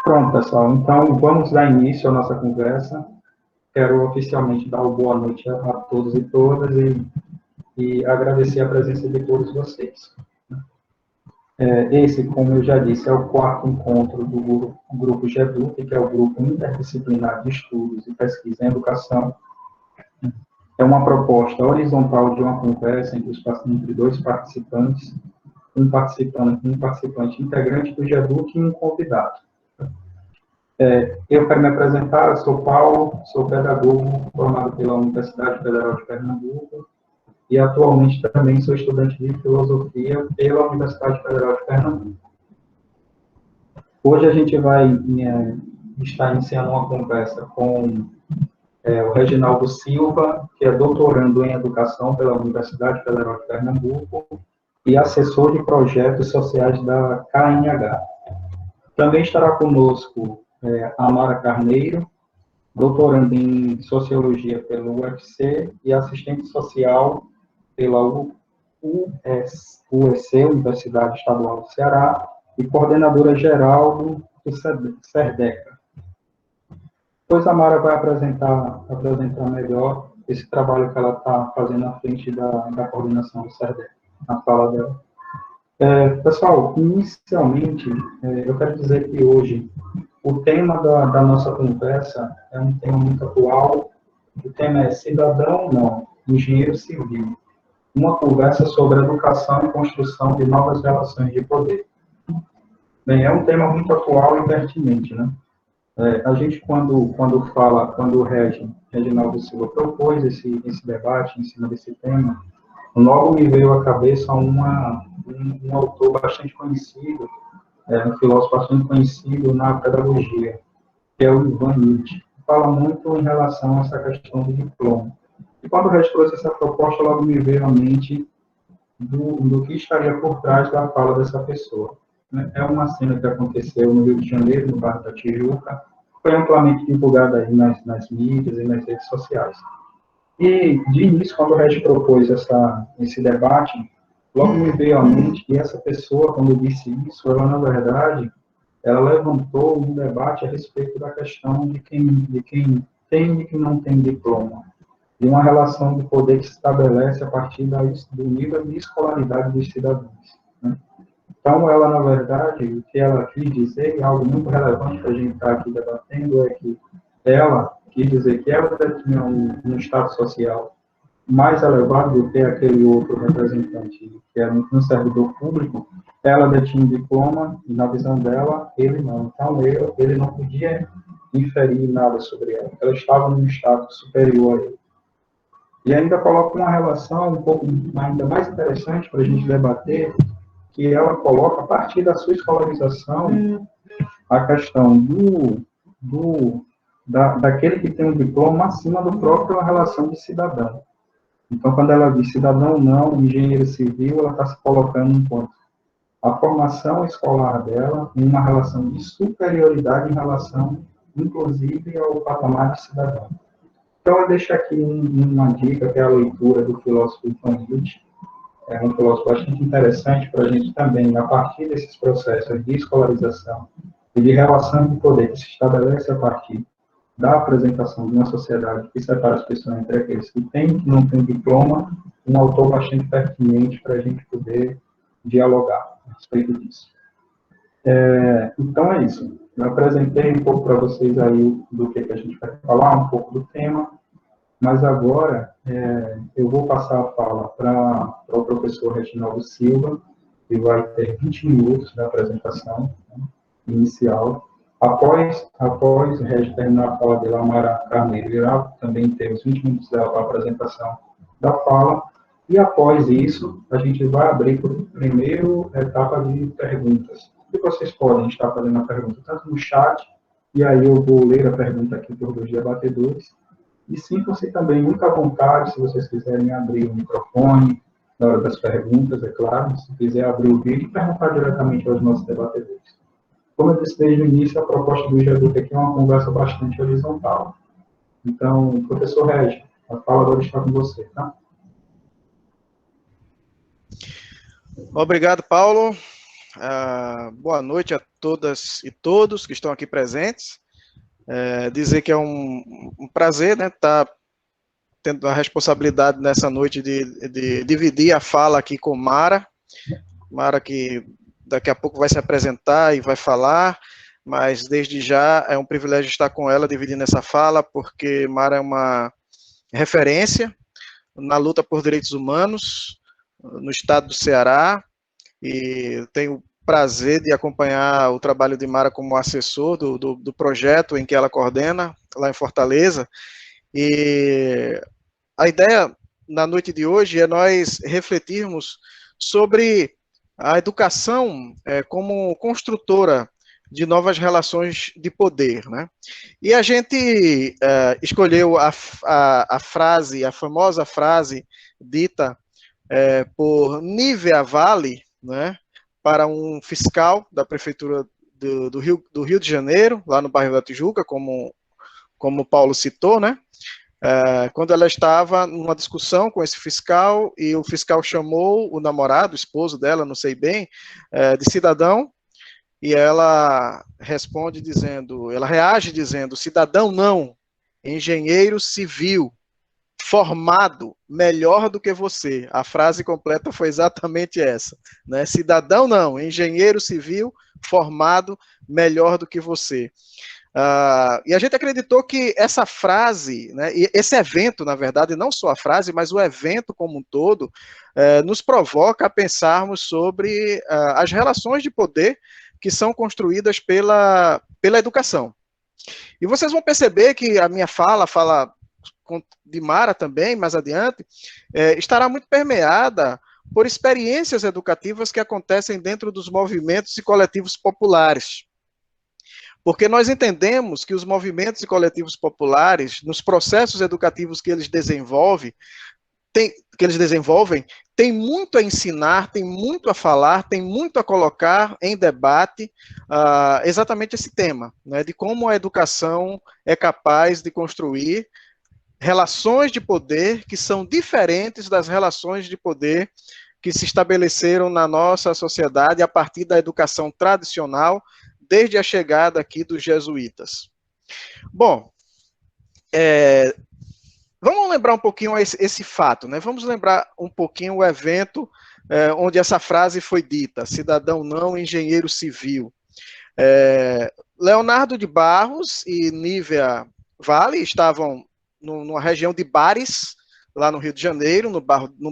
Pronto, pessoal. Então, vamos dar início à nossa conversa. Quero oficialmente dar uma boa noite a todos e todas e agradecer a presença de todos vocês. Esse, como eu já disse, é o quarto encontro do grupo GEDUC, que é o Grupo Interdisciplinar de Estudos e Pesquisa em Educação. É uma proposta horizontal de uma conversa entre dois participantes, um participante integrante do GEDUC e um convidado. Eu quero me apresentar, eu sou Paulo, sou pedagogo formado pela Universidade Federal de Pernambuco e atualmente também sou estudante de filosofia pela Universidade Federal de Pernambuco. Hoje a gente vai estar iniciando uma conversa com o Reginaldo Silva, que é doutorando em educação pela Universidade Federal de Pernambuco e assessor de projetos sociais da KNH. Também estará conosco a Amara Carneiro, doutorando em Sociologia pela UFC e assistente social pela UEC, Universidade Estadual do Ceará, e coordenadora geral do SERDECA. Depois a Amara vai apresentar melhor esse trabalho que ela está fazendo à frente da coordenação do SERDECA, na fala dela. Pessoal, inicialmente, eu quero dizer que hoje o tema da nossa conversa é um tema muito atual. O tema é Cidadão não, Engenheiro Civil. Uma conversa sobre educação e construção de novas relações de poder. Bem, é um tema muito atual e pertinente, né? A gente, quando o Reginaldo Silva propôs esse debate em cima desse tema, logo me veio à cabeça um autor bastante conhecido, um filósofo bastante conhecido na pedagogia, que é o Ivan Illich. Fala muito em relação a essa questão do diploma. E quando o Regis trouxe essa proposta, logo me veio à mente do que estaria por trás da fala dessa pessoa. É uma cena que aconteceu no Rio de Janeiro, no bairro da Tijuca, foi amplamente divulgada aí nas mídias e nas redes sociais. E, de início, quando o Regis propôs esse debate, logo me veio à mente que essa pessoa, quando disse isso, ela, na verdade, ela levantou um debate a respeito da questão de quem tem e quem não tem diploma, de uma relação de poder que se estabelece a partir do nível de escolaridade dos cidadãos. Né? Então, ela, na verdade, o que ela quis dizer, e algo muito relevante para a gente estar aqui debatendo, é que ela quis dizer que ela tinha um status social mais elevado do que aquele outro representante, que era um servidor público. Ela detinha um diploma, e na visão dela, ele não. Então, ele não podia inferir nada sobre ela. Ela estava num status superior a ele. E ainda coloca uma relação um pouco ainda mais interessante para a gente debater, que ela coloca, a partir da sua escolarização, a questão daquele que tem um diploma acima do próprio relação de cidadão. Então, quando ela diz cidadão não, engenheiro civil, ela está se colocando um ponto. A formação escolar dela em uma relação de superioridade em relação, inclusive, ao patamar de cidadão. Então, eu deixo aqui uma dica, que é a leitura do filósofo Ivan Illich. É um filósofo bastante interessante para a gente também, a partir desses processos de escolarização e de relação de poder que se estabelece a partir da apresentação de uma sociedade que separa as pessoas entre aqueles que têm e que não têm diploma, um autor bastante pertinente para a gente poder dialogar a respeito disso. Então é isso. Eu apresentei um pouco para vocês aí do que a gente vai falar, um pouco do tema, mas agora eu vou passar a fala para o professor Reginaldo Silva, que vai ter 20 minutos da apresentação, né, inicial. Após o Regis terminar a fala dela, a Amara Carneiro irá também ter os 20 minutos dela para a apresentação da fala, e após isso, a gente vai abrir para a primeira etapa de perguntas. E vocês podem estar fazendo a pergunta tanto no chat, e aí eu vou ler a pergunta aqui por dos debatedores, e sintam-se também muito à vontade, se vocês quiserem abrir o microfone na hora das perguntas, é claro, se quiser abrir o vídeo e perguntar diretamente aos nossos debatedores. Como eu disse desde o início, a proposta do GEDUC aqui é uma conversa bastante horizontal. Então, professor Regis, a fala agora está com você, tá? Obrigado, Paulo. Boa noite a todas e todos que estão aqui presentes. Dizer que é um prazer, né, estar tendo a responsabilidade nessa noite de dividir a fala aqui com Mara. Mara que daqui a pouco vai se apresentar e vai falar, mas desde já é um privilégio estar com ela dividindo essa fala, porque Mara é uma referência na luta por direitos humanos no estado do Ceará, e tenho prazer de acompanhar o trabalho de Mara como assessor do projeto em que ela coordena, lá em Fortaleza. E a ideia na noite de hoje é nós refletirmos sobre a educação como construtora de novas relações de poder, né? E a gente escolheu a frase, a famosa frase dita por Nívia Vale, né, para um fiscal da prefeitura do Rio de Janeiro, lá no bairro da Tijuca, como o Paulo citou, né? Quando ela estava numa discussão com esse fiscal, e o fiscal chamou o namorado, o esposo dela, não sei bem, de cidadão, e ela responde dizendo, ela reage dizendo, cidadão não, engenheiro civil, formado melhor do que você. A frase completa foi exatamente essa, né? Cidadão não, engenheiro civil formado melhor do que você. E a gente acreditou que essa frase, né, e esse evento, na verdade, não só a frase, mas o evento como um todo, nos provoca a pensarmos sobre as relações de poder que são construídas pela educação. E vocês vão perceber que a minha fala de Mara também, mais adiante, estará muito permeada por experiências educativas que acontecem dentro dos movimentos e coletivos populares. Porque nós entendemos que os movimentos e coletivos populares, nos processos educativos que eles desenvolvem, tem muito a ensinar, tem muito a falar, tem muito a colocar em debate exatamente esse tema, né, de como a educação é capaz de construir relações de poder que são diferentes das relações de poder que se estabeleceram na nossa sociedade a partir da educação tradicional, desde a chegada aqui dos jesuítas. Bom, vamos lembrar um pouquinho esse fato, né? Vamos lembrar um pouquinho o evento onde essa frase foi dita, cidadão não, engenheiro civil. Leonardo de Barros e Nívia Vale estavam numa região de Bares, lá no Rio de Janeiro, no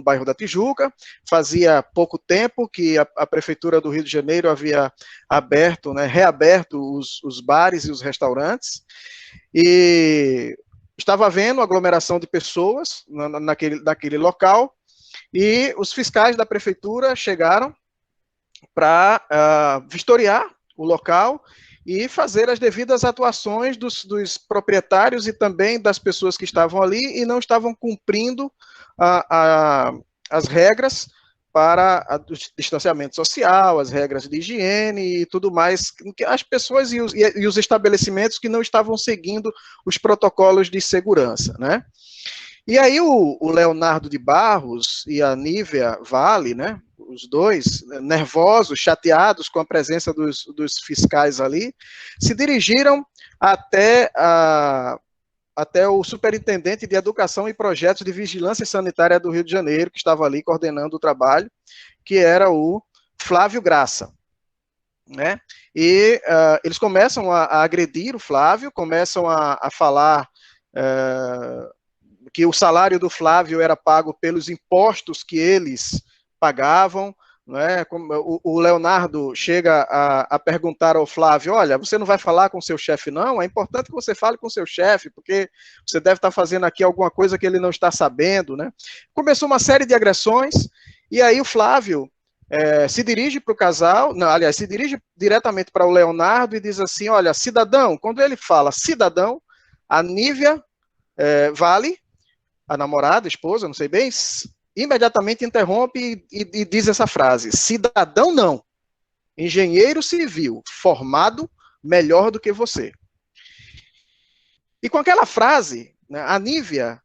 bairro da Tijuca. Fazia pouco tempo que a Prefeitura do Rio de Janeiro havia reaberto os bares e os restaurantes, e estava havendo aglomeração de pessoas naquele local, e os fiscais da Prefeitura chegaram para vistoriar o local e fazer as devidas atuações dos proprietários e também das pessoas que estavam ali e não estavam cumprindo as regras para o distanciamento social, as regras de higiene e tudo mais, as pessoas e os estabelecimentos que não estavam seguindo os protocolos de segurança, né? E aí o Leonardo de Barros e a Nívia Vale, né, os dois, nervosos, chateados com a presença dos fiscais ali, se dirigiram até o superintendente de Educação e Projetos de Vigilância Sanitária do Rio de Janeiro, que estava ali coordenando o trabalho, que era o Flávio Graça, né? E eles começam a agredir o Flávio, começam a falar que o salário do Flávio era pago pelos impostos que eles pagavam, né? O Leonardo chega a perguntar ao Flávio, olha, você não vai falar com seu chefe não? É importante que você fale com seu chefe, porque você deve estar fazendo aqui alguma coisa que ele não está sabendo, né? Começou uma série de agressões, e aí o Flávio se dirige para o casal, não, aliás, se dirige diretamente para o Leonardo e diz assim, olha, cidadão, quando ele fala cidadão, a Nívia Vale, a namorada, a esposa, não sei bem, imediatamente interrompe e diz essa frase, cidadão não, engenheiro civil, formado melhor do que você. E com aquela frase, né, a Nívia,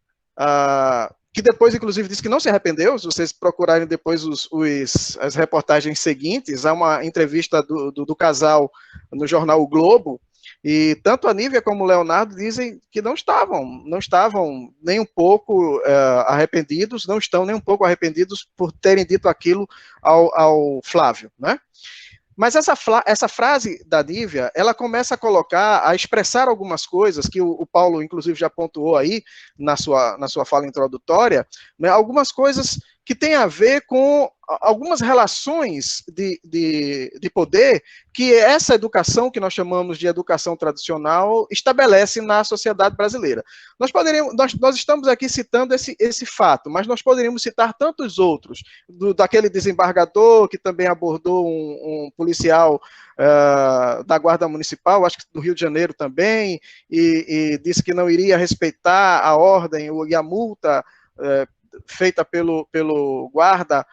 que depois, inclusive, disse que não se arrependeu. Se vocês procurarem depois as reportagens seguintes, há uma entrevista do casal no jornal O Globo, e tanto a Nívia como o Leonardo dizem que não estavam nem um pouco arrependidos, não estão nem um pouco arrependidos por terem dito aquilo ao Flávio, né? Mas essa frase da Nívia, ela começa a expressar algumas coisas que o Paulo, inclusive, já pontuou aí na sua fala introdutória, né, algumas coisas que têm a ver com algumas relações de poder que essa educação, que nós chamamos de educação tradicional, estabelece na sociedade brasileira. Nós estamos aqui citando esse fato, mas nós poderíamos citar tantos outros, daquele desembargador que também abordou um policial da Guarda Municipal, acho que do Rio de Janeiro também, e disse que não iria respeitar a ordem e a multa feita pelo guarda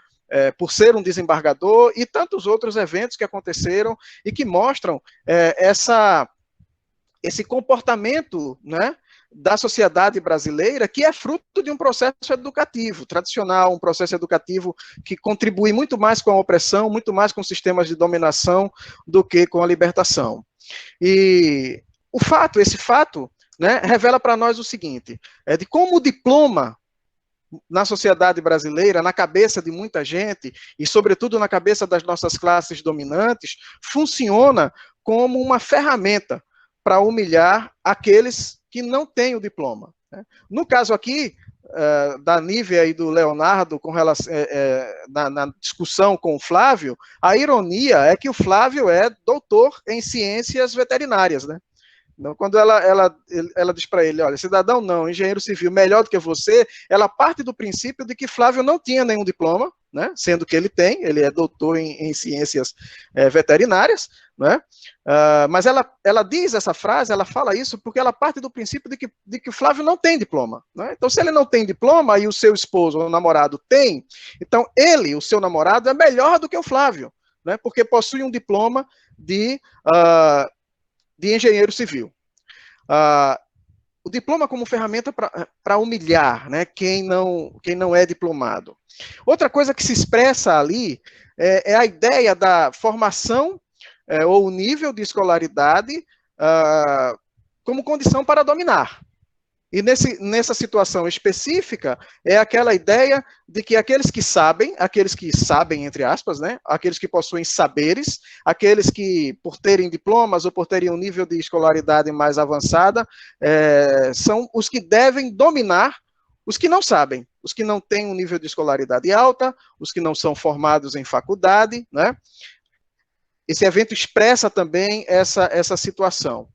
por ser um desembargador, e tantos outros eventos que aconteceram e que mostram esse comportamento, né, da sociedade brasileira, que é fruto de um processo educativo tradicional, um processo educativo que contribui muito mais com a opressão, muito mais com sistemas de dominação do que com a libertação. E esse fato, né, revela para nós o seguinte, de como o diploma na sociedade brasileira, na cabeça de muita gente, e sobretudo na cabeça das nossas classes dominantes, funciona como uma ferramenta para humilhar aqueles que não têm o diploma. No caso aqui, da Nívia e do Leonardo, com relação, na discussão com o Flávio, a ironia é que o Flávio é doutor em ciências veterinárias, né? Então, quando ela diz para ele, olha, cidadão não, engenheiro civil melhor do que você, ela parte do princípio de que Flávio não tinha nenhum diploma, né, sendo que ele é doutor em ciências veterinárias, né, mas ela diz essa frase, ela fala isso porque ela parte do princípio de que Flávio não tem diploma, né? Então, se ele não tem diploma e o seu esposo, o namorado, tem, então o seu namorado, é melhor do que o Flávio, né, porque possui um diploma de engenheiro civil. O diploma como ferramenta para humilhar, né, quem não é diplomado. Outra coisa que se expressa ali é a ideia da formação ou o nível de escolaridade como condição para dominar. E nessa situação específica, é aquela ideia de que aqueles que sabem, entre aspas, né, aqueles que possuem saberes, aqueles que, por terem diplomas ou por terem um nível de escolaridade mais avançada, são os que devem dominar os que não sabem, os que não têm um nível de escolaridade alta, os que não são formados em faculdade, né? Esse evento expressa também essa situação.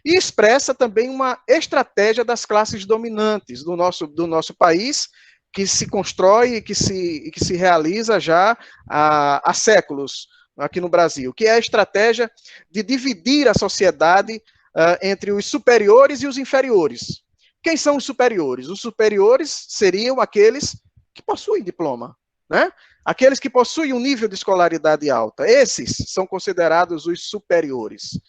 E expressa também uma estratégia das classes dominantes do nosso país, que se constrói e que se realiza já há séculos aqui no Brasil, que é a estratégia de dividir a sociedade entre os superiores e os inferiores. Quem são os superiores? Os superiores seriam aqueles que possuem diploma, né? Aqueles que possuem um nível de escolaridade alta, esses são considerados os superiores.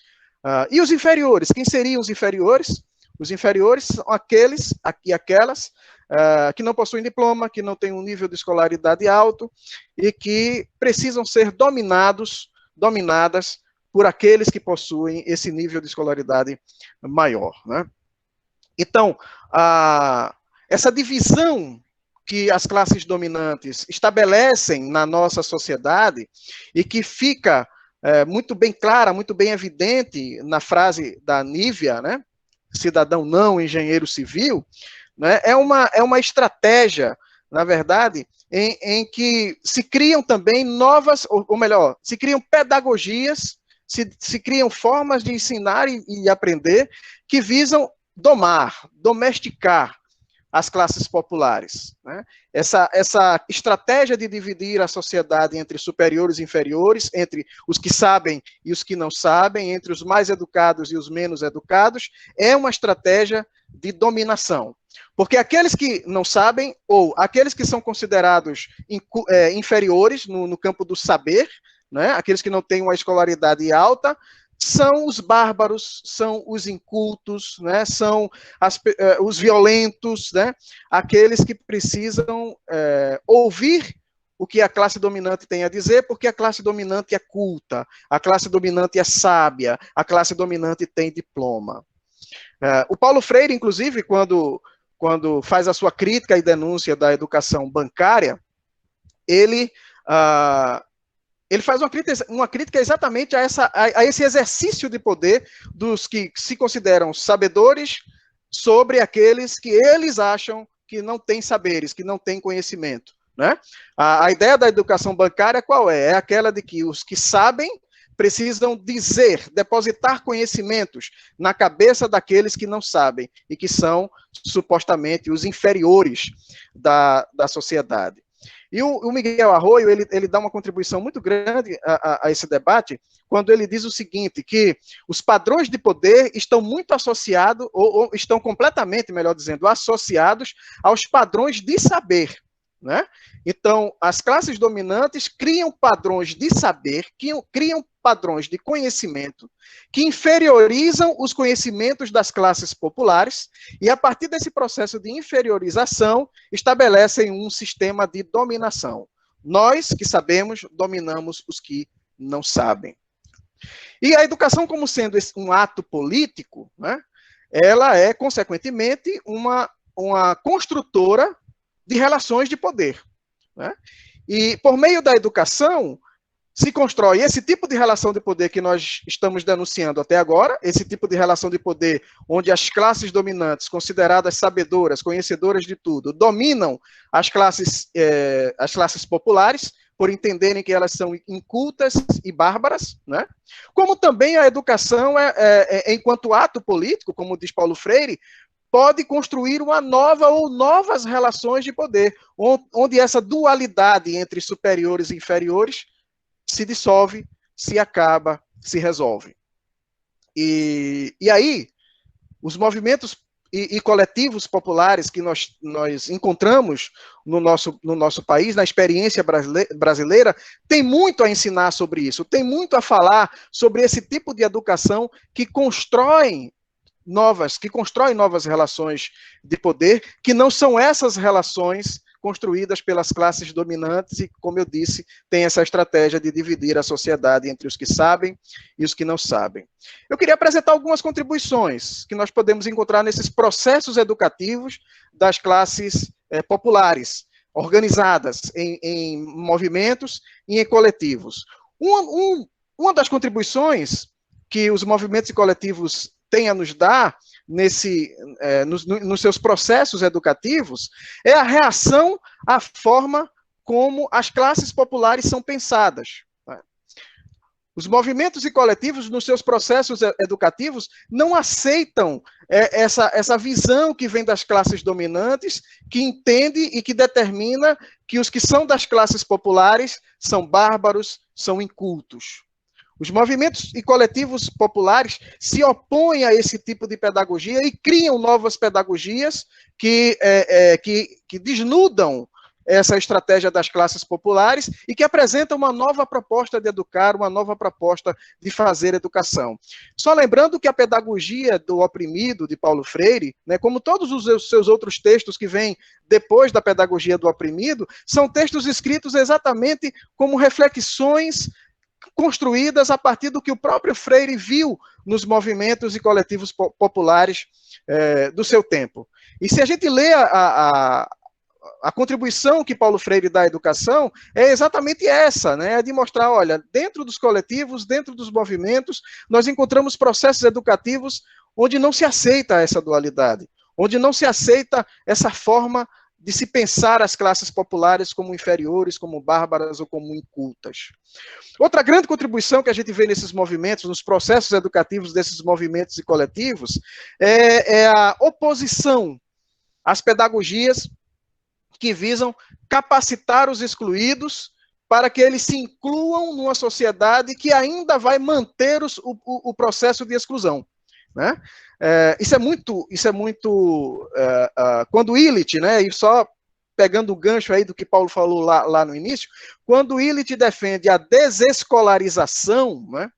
E os inferiores? Quem seriam os inferiores? Os inferiores são aqueles e aquelas que não possuem diploma, que não têm um nível de escolaridade alto e que precisam ser dominadas por aqueles que possuem esse nível de escolaridade maior, né? Então, essa divisão que as classes dominantes estabelecem na nossa sociedade e que fica muito bem clara, muito bem evidente na frase da Nívia, né? Cidadão não, engenheiro civil, né? É uma estratégia, na verdade, em que se criam também novas, ou melhor, se criam pedagogias, se criam formas de ensinar e aprender que visam domesticar as classes populares, né? Essa estratégia de dividir a sociedade entre superiores e inferiores, entre os que sabem e os que não sabem, entre os mais educados e os menos educados, é uma estratégia de dominação. Porque aqueles que não sabem, ou aqueles que são considerados inferiores no campo do saber, né? Aqueles que não têm uma escolaridade alta, são os bárbaros, são os incultos, né? São os violentos, né? Aqueles que precisam ouvir o que a classe dominante tem a dizer, porque a classe dominante é culta, a classe dominante é sábia, a classe dominante tem diploma. O Paulo Freire, inclusive, quando faz a sua crítica e denúncia da educação bancária, ele faz uma crítica exatamente a esse exercício de poder dos que se consideram sabedores sobre aqueles que eles acham que não têm saberes, que não têm conhecimento, né? A ideia da educação bancária qual é? É aquela de que os que sabem precisam depositar conhecimentos na cabeça daqueles que não sabem e que são supostamente os inferiores da sociedade. E o Miguel Arroyo, ele dá uma contribuição muito grande a esse debate, quando ele diz o seguinte, que os padrões de poder estão muito associados, ou estão completamente, melhor dizendo, associados aos padrões de saber, né? Então, as classes dominantes criam padrões de saber, criam padrões de conhecimento, que inferiorizam os conhecimentos das classes populares, e a partir desse processo de inferiorização, estabelecem um sistema de dominação. Nós, que sabemos, dominamos os que não sabem. E a educação, como sendo um ato político, né, ela é, consequentemente, uma construtora de relações de poder, né? E, por meio da educação, se constrói esse tipo de relação de poder que nós estamos denunciando até agora, esse tipo de relação de poder onde as classes dominantes, consideradas sabedoras, conhecedoras de tudo, dominam as classes populares, por entenderem que elas são incultas e bárbaras, né? Como também a educação, enquanto ato político, como diz Paulo Freire, pode construir uma nova ou novas relações de poder, onde essa dualidade entre superiores e inferiores se dissolve, se acaba, se resolve. E aí, os movimentos e coletivos populares que nós encontramos no nosso país, na experiência brasileira, tem muito a ensinar sobre isso, tem muito a falar sobre esse tipo de educação que constrói novas relações de poder, que não são essas relações construídas pelas classes dominantes e, como eu disse, tem essa estratégia de dividir a sociedade entre os que sabem e os que não sabem. Eu queria apresentar algumas contribuições que nós podemos encontrar nesses processos educativos das classes populares, organizadas em movimentos e em coletivos. Uma das contribuições que os movimentos e coletivos têm a nos dar nos seus processos educativos é a reação à forma como as classes populares são pensadas. Os movimentos e coletivos, nos seus processos educativos, não aceitam essa visão que vem das classes dominantes, que entende e que determina que os que são das classes populares são bárbaros, são incultos. Os movimentos e coletivos populares se opõem a esse tipo de pedagogia e criam novas pedagogias que desnudam essa estratégia das classes populares e que apresentam uma nova proposta de educar, uma nova proposta de fazer educação. Só lembrando que a pedagogia do oprimido, de Paulo Freire, né, como todos os seus outros textos que vêm depois da pedagogia do oprimido, são textos escritos exatamente como reflexões construídas a partir do que o próprio Freire viu nos movimentos e coletivos populares do seu tempo. E se a gente lê a contribuição que Paulo Freire dá à educação, é exatamente essa, né? É de mostrar, olha, dentro dos coletivos, dentro dos movimentos, nós encontramos processos educativos onde não se aceita essa dualidade, onde não se aceita essa forma de se pensar as classes populares como inferiores, como bárbaras ou como incultas. Outra grande contribuição que a gente vê nesses movimentos, nos processos educativos desses movimentos e coletivos, é a oposição às pedagogias que visam capacitar os excluídos para que eles se incluam numa sociedade que ainda vai manter o processo de exclusão, né? Isso é muito quando Illich, né, e só pegando o gancho aí do que Paulo falou lá no início, quando Illich defende a desescolarização, né,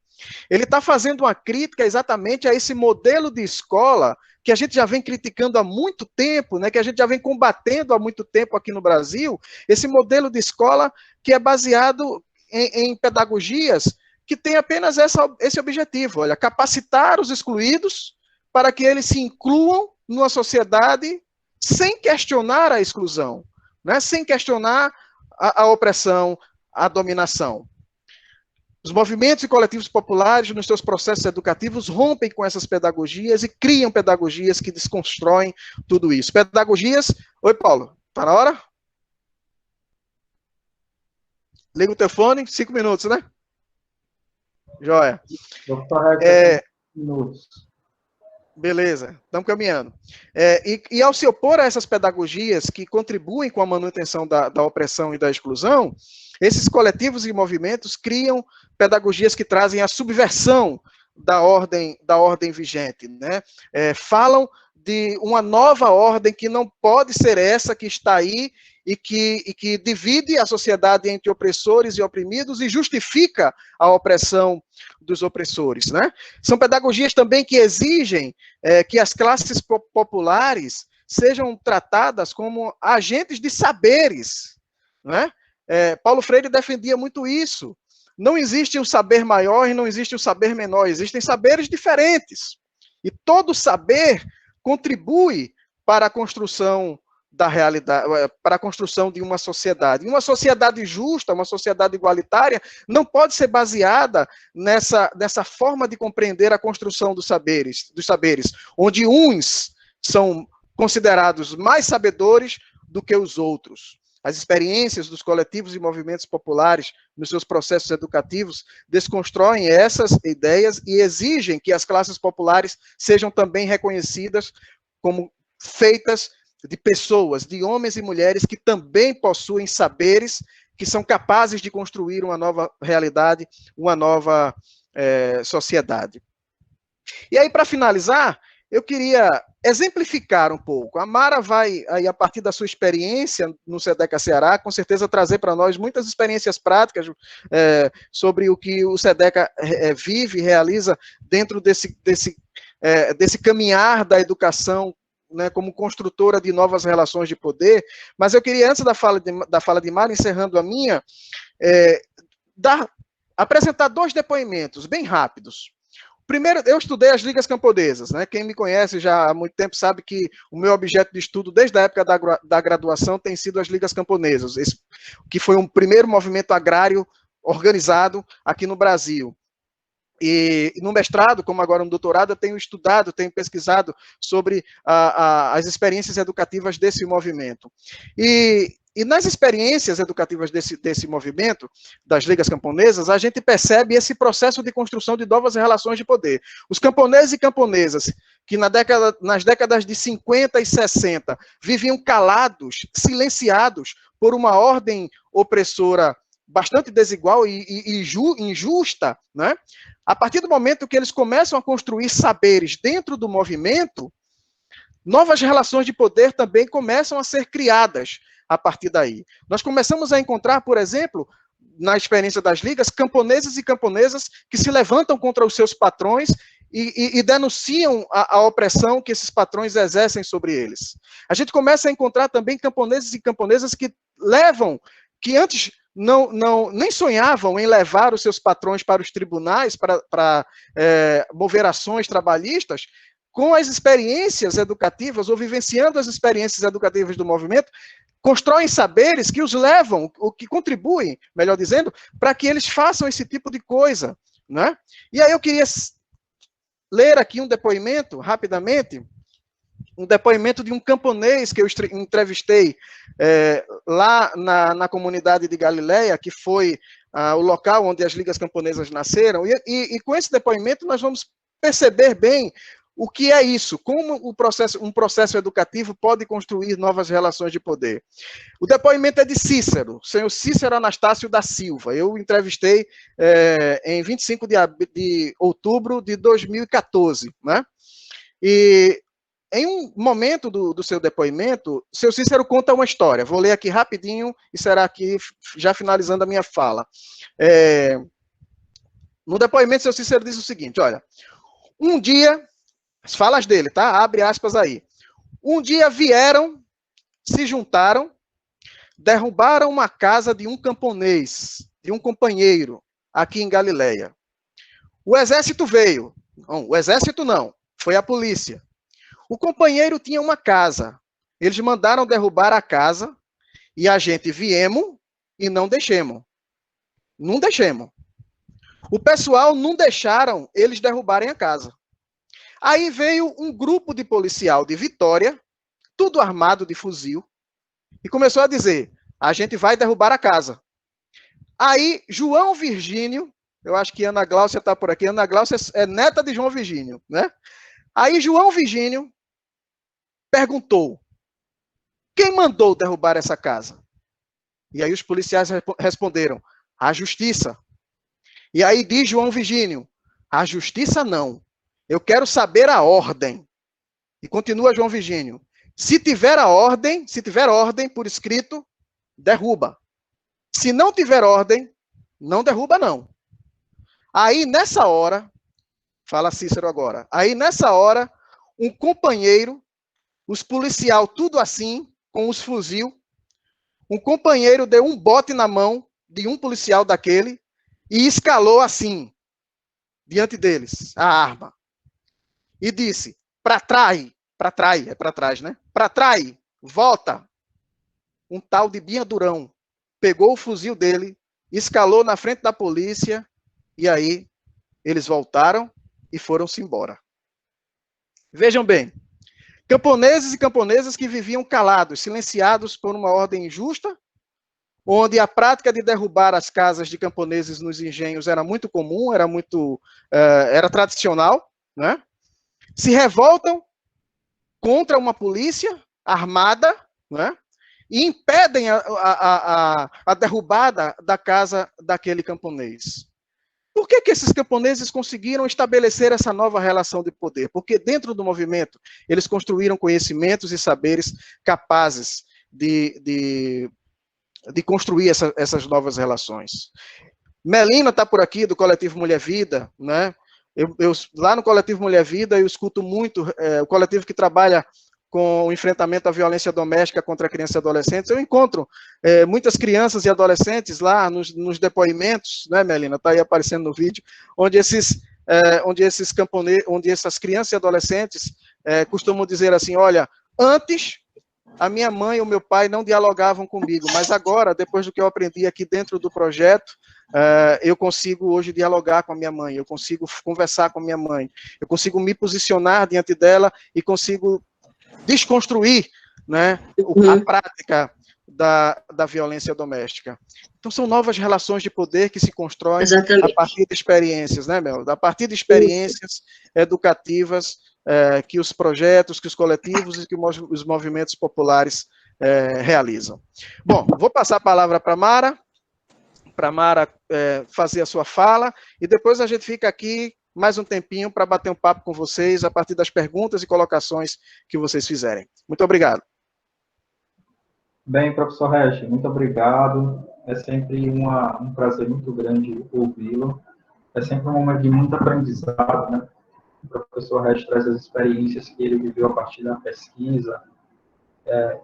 Ele está fazendo uma crítica exatamente a esse modelo de escola que a gente já vem criticando há muito tempo, né, que a gente já vem combatendo há muito tempo aqui no Brasil, esse modelo de escola que é baseado em pedagogias que tem apenas esse objetivo, olha, capacitar os excluídos para que eles se incluam numa sociedade sem questionar a exclusão, né, sem questionar a opressão, a dominação. Os movimentos e coletivos populares, nos seus processos educativos, rompem com essas pedagogias e criam pedagogias que desconstroem tudo isso. Pedagogias... Oi, Paulo, tá na hora? Liga o teu fone, 5 minutos, né? Joia. Minutos. Beleza, estamos caminhando. E ao se opor a essas pedagogias que contribuem com a manutenção da opressão e da exclusão, esses coletivos e movimentos criam pedagogias que trazem a subversão da ordem vigente, né? Falam de uma nova ordem que não pode ser essa que está aí e que divide a sociedade entre opressores e oprimidos e justifica a opressão dos opressores, né? São pedagogias também que exigem que as classes populares sejam tratadas como agentes de saberes, né? Paulo Freire defendia muito isso. Não existe um saber maior e não existe um saber menor, existem saberes diferentes. E todo saber contribui para a construção da realidade, para a construção de uma sociedade. E uma sociedade justa, uma sociedade igualitária, não pode ser baseada nessa forma de compreender a construção dos saberes, onde uns são considerados mais sabedores do que os outros. As experiências dos coletivos e movimentos populares nos seus processos educativos desconstroem essas ideias e exigem que as classes populares sejam também reconhecidas como feitas de pessoas, de homens e mulheres que também possuem saberes, que são capazes de construir uma nova realidade, uma nova sociedade. E aí, para finalizar, eu queria exemplificar um pouco. A Mara vai, aí, a partir da sua experiência no SEDECA Ceará, com certeza trazer para nós muitas experiências práticas sobre o que o SEDECA vive e realiza dentro desse caminhar da educação, né, como construtora de novas relações de poder. Mas eu queria, antes da fala de Mara, encerrando a minha, apresentar 2 depoimentos bem rápidos. Primeiro, eu estudei as ligas camponesas, né? Quem me conhece já há muito tempo sabe que o meu objeto de estudo, desde a época da graduação, tem sido as ligas camponesas, que foi um primeiro movimento agrário organizado aqui no Brasil. E no mestrado, como agora no doutorado, eu tenho estudado, tenho pesquisado sobre as experiências educativas desse movimento. E nas experiências educativas desse movimento, das ligas camponesas, a gente percebe esse processo de construção de novas relações de poder. Os camponeses e camponesas, que nas décadas de 50 e 60 viviam calados, silenciados por uma ordem opressora bastante desigual e injusta, né? A partir do momento que eles começam a construir saberes dentro do movimento, novas relações de poder também começam a ser criadas a partir daí. Nós começamos a encontrar, por exemplo, na experiência das ligas, camponeses e camponesas que se levantam contra os seus patrões e denunciam a opressão que esses patrões exercem sobre eles. A gente começa a encontrar também camponeses e camponesas que antes nem sonhavam em levar os seus patrões para os tribunais para mover ações trabalhistas, com as experiências educativas, ou vivenciando as experiências educativas do movimento, constroem saberes que os levam, ou que contribuem, melhor dizendo, para que eles façam esse tipo de coisa, né? E aí eu queria ler aqui um depoimento, rapidamente, um depoimento de um camponês que eu entrevistei lá na comunidade de Galileia, que foi o local onde as ligas camponesas nasceram, e com esse depoimento nós vamos perceber bem o que é isso, como um processo educativo pode construir novas relações de poder. O depoimento é de Cícero, senhor Cícero Anastácio da Silva. Eu entrevistei em 25 de outubro de 2014, né? E em um momento do seu depoimento, seu Cícero conta uma história. Vou ler aqui rapidinho e será aqui já finalizando a minha fala. No depoimento, seu Cícero diz o seguinte, olha, um dia, as falas dele, tá? Abre aspas aí. Um dia vieram, se juntaram, derrubaram uma casa de um camponês, de um companheiro, aqui em Galileia. O exército veio. Não, o exército não, foi a polícia. O companheiro tinha uma casa. Eles mandaram derrubar a casa e a gente viemos e não deixemos. Não deixemos. O pessoal não deixaram eles derrubarem a casa. Aí veio um grupo de policial de Vitória, tudo armado de fuzil, e começou a dizer, a gente vai derrubar a casa. Aí, João Virgínio, eu acho que Ana Gláucia está por aqui, Ana Gláucia é neta de João Virgínio, né? Aí, João Virgínio perguntou, quem mandou derrubar essa casa? E aí os policiais responderam, a justiça. E aí diz João Virgínio, a justiça não, eu quero saber a ordem. E continua João Virgínio, se tiver ordem por escrito, derruba. Se não tiver ordem, não derruba não. Aí nessa hora, fala Cícero agora, aí nessa hora, um companheiro, os policial tudo assim, com os fuzil, um companheiro deu um bote na mão de um policial daquele e escalou assim, diante deles, a arma. E disse, para trás, né? Para trás, volta. Um tal de Binha Durão pegou o fuzil dele, escalou na frente da polícia, e aí eles voltaram e foram-se embora. Vejam bem, camponeses e camponesas que viviam calados, silenciados por uma ordem injusta, onde a prática de derrubar as casas de camponeses nos engenhos era muito comum, era tradicional, né? Se revoltam contra uma polícia armada, né? E impedem a derrubada da casa daquele camponês. Por que esses camponeses conseguiram estabelecer essa nova relação de poder? Porque dentro do movimento, eles construíram conhecimentos e saberes capazes de construir essas novas relações. Melina está por aqui, do Coletivo Mulher Vida, né? Lá no Coletivo Mulher Vida, eu escuto muito, o coletivo que trabalha com o enfrentamento à violência doméstica contra crianças e adolescentes, eu encontro muitas crianças e adolescentes lá nos depoimentos, né, Melina, está aí aparecendo no vídeo, onde essas crianças e adolescentes costumam dizer assim, olha, antes a minha mãe ou meu pai não dialogavam comigo, mas agora, depois do que eu aprendi aqui dentro do projeto, eu consigo hoje dialogar com a minha mãe, eu consigo conversar com a minha mãe, eu consigo me posicionar diante dela e consigo desconstruir, né, a prática da violência doméstica. Então, são novas relações de poder que se constroem a partir de experiências, né, Mel? A partir de experiências educativas que os projetos, que os coletivos e que os movimentos populares realizam. Bom, vou passar a palavra para a Mara fazer a sua fala, e depois a gente fica aqui mais um tempinho para bater um papo com vocês a partir das perguntas e colocações que vocês fizerem. Muito obrigado. Bem, professor Regis, muito obrigado. É sempre um prazer muito grande ouvi-lo. É sempre um momento de muito aprendizado, né? O professor Regis traz as experiências que ele viveu a partir da pesquisa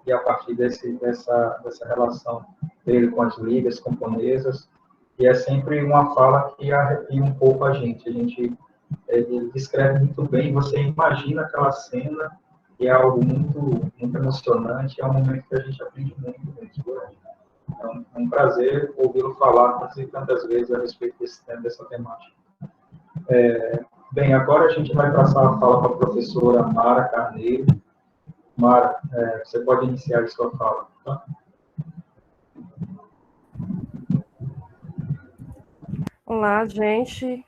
e a partir dessa relação dele com as ligas camponesas. E é sempre uma fala que arrepia um pouco a gente. Ele descreve muito bem, você imagina aquela cena, e é algo muito, muito emocionante, é um momento que a gente aprende muito. Então, é um prazer ouvi-lo falar tantas vezes a respeito dessa temática. Bem, agora a gente vai passar a fala para a professora Mara Carneiro. Mara, você pode iniciar a sua fala, tá? Olá, gente.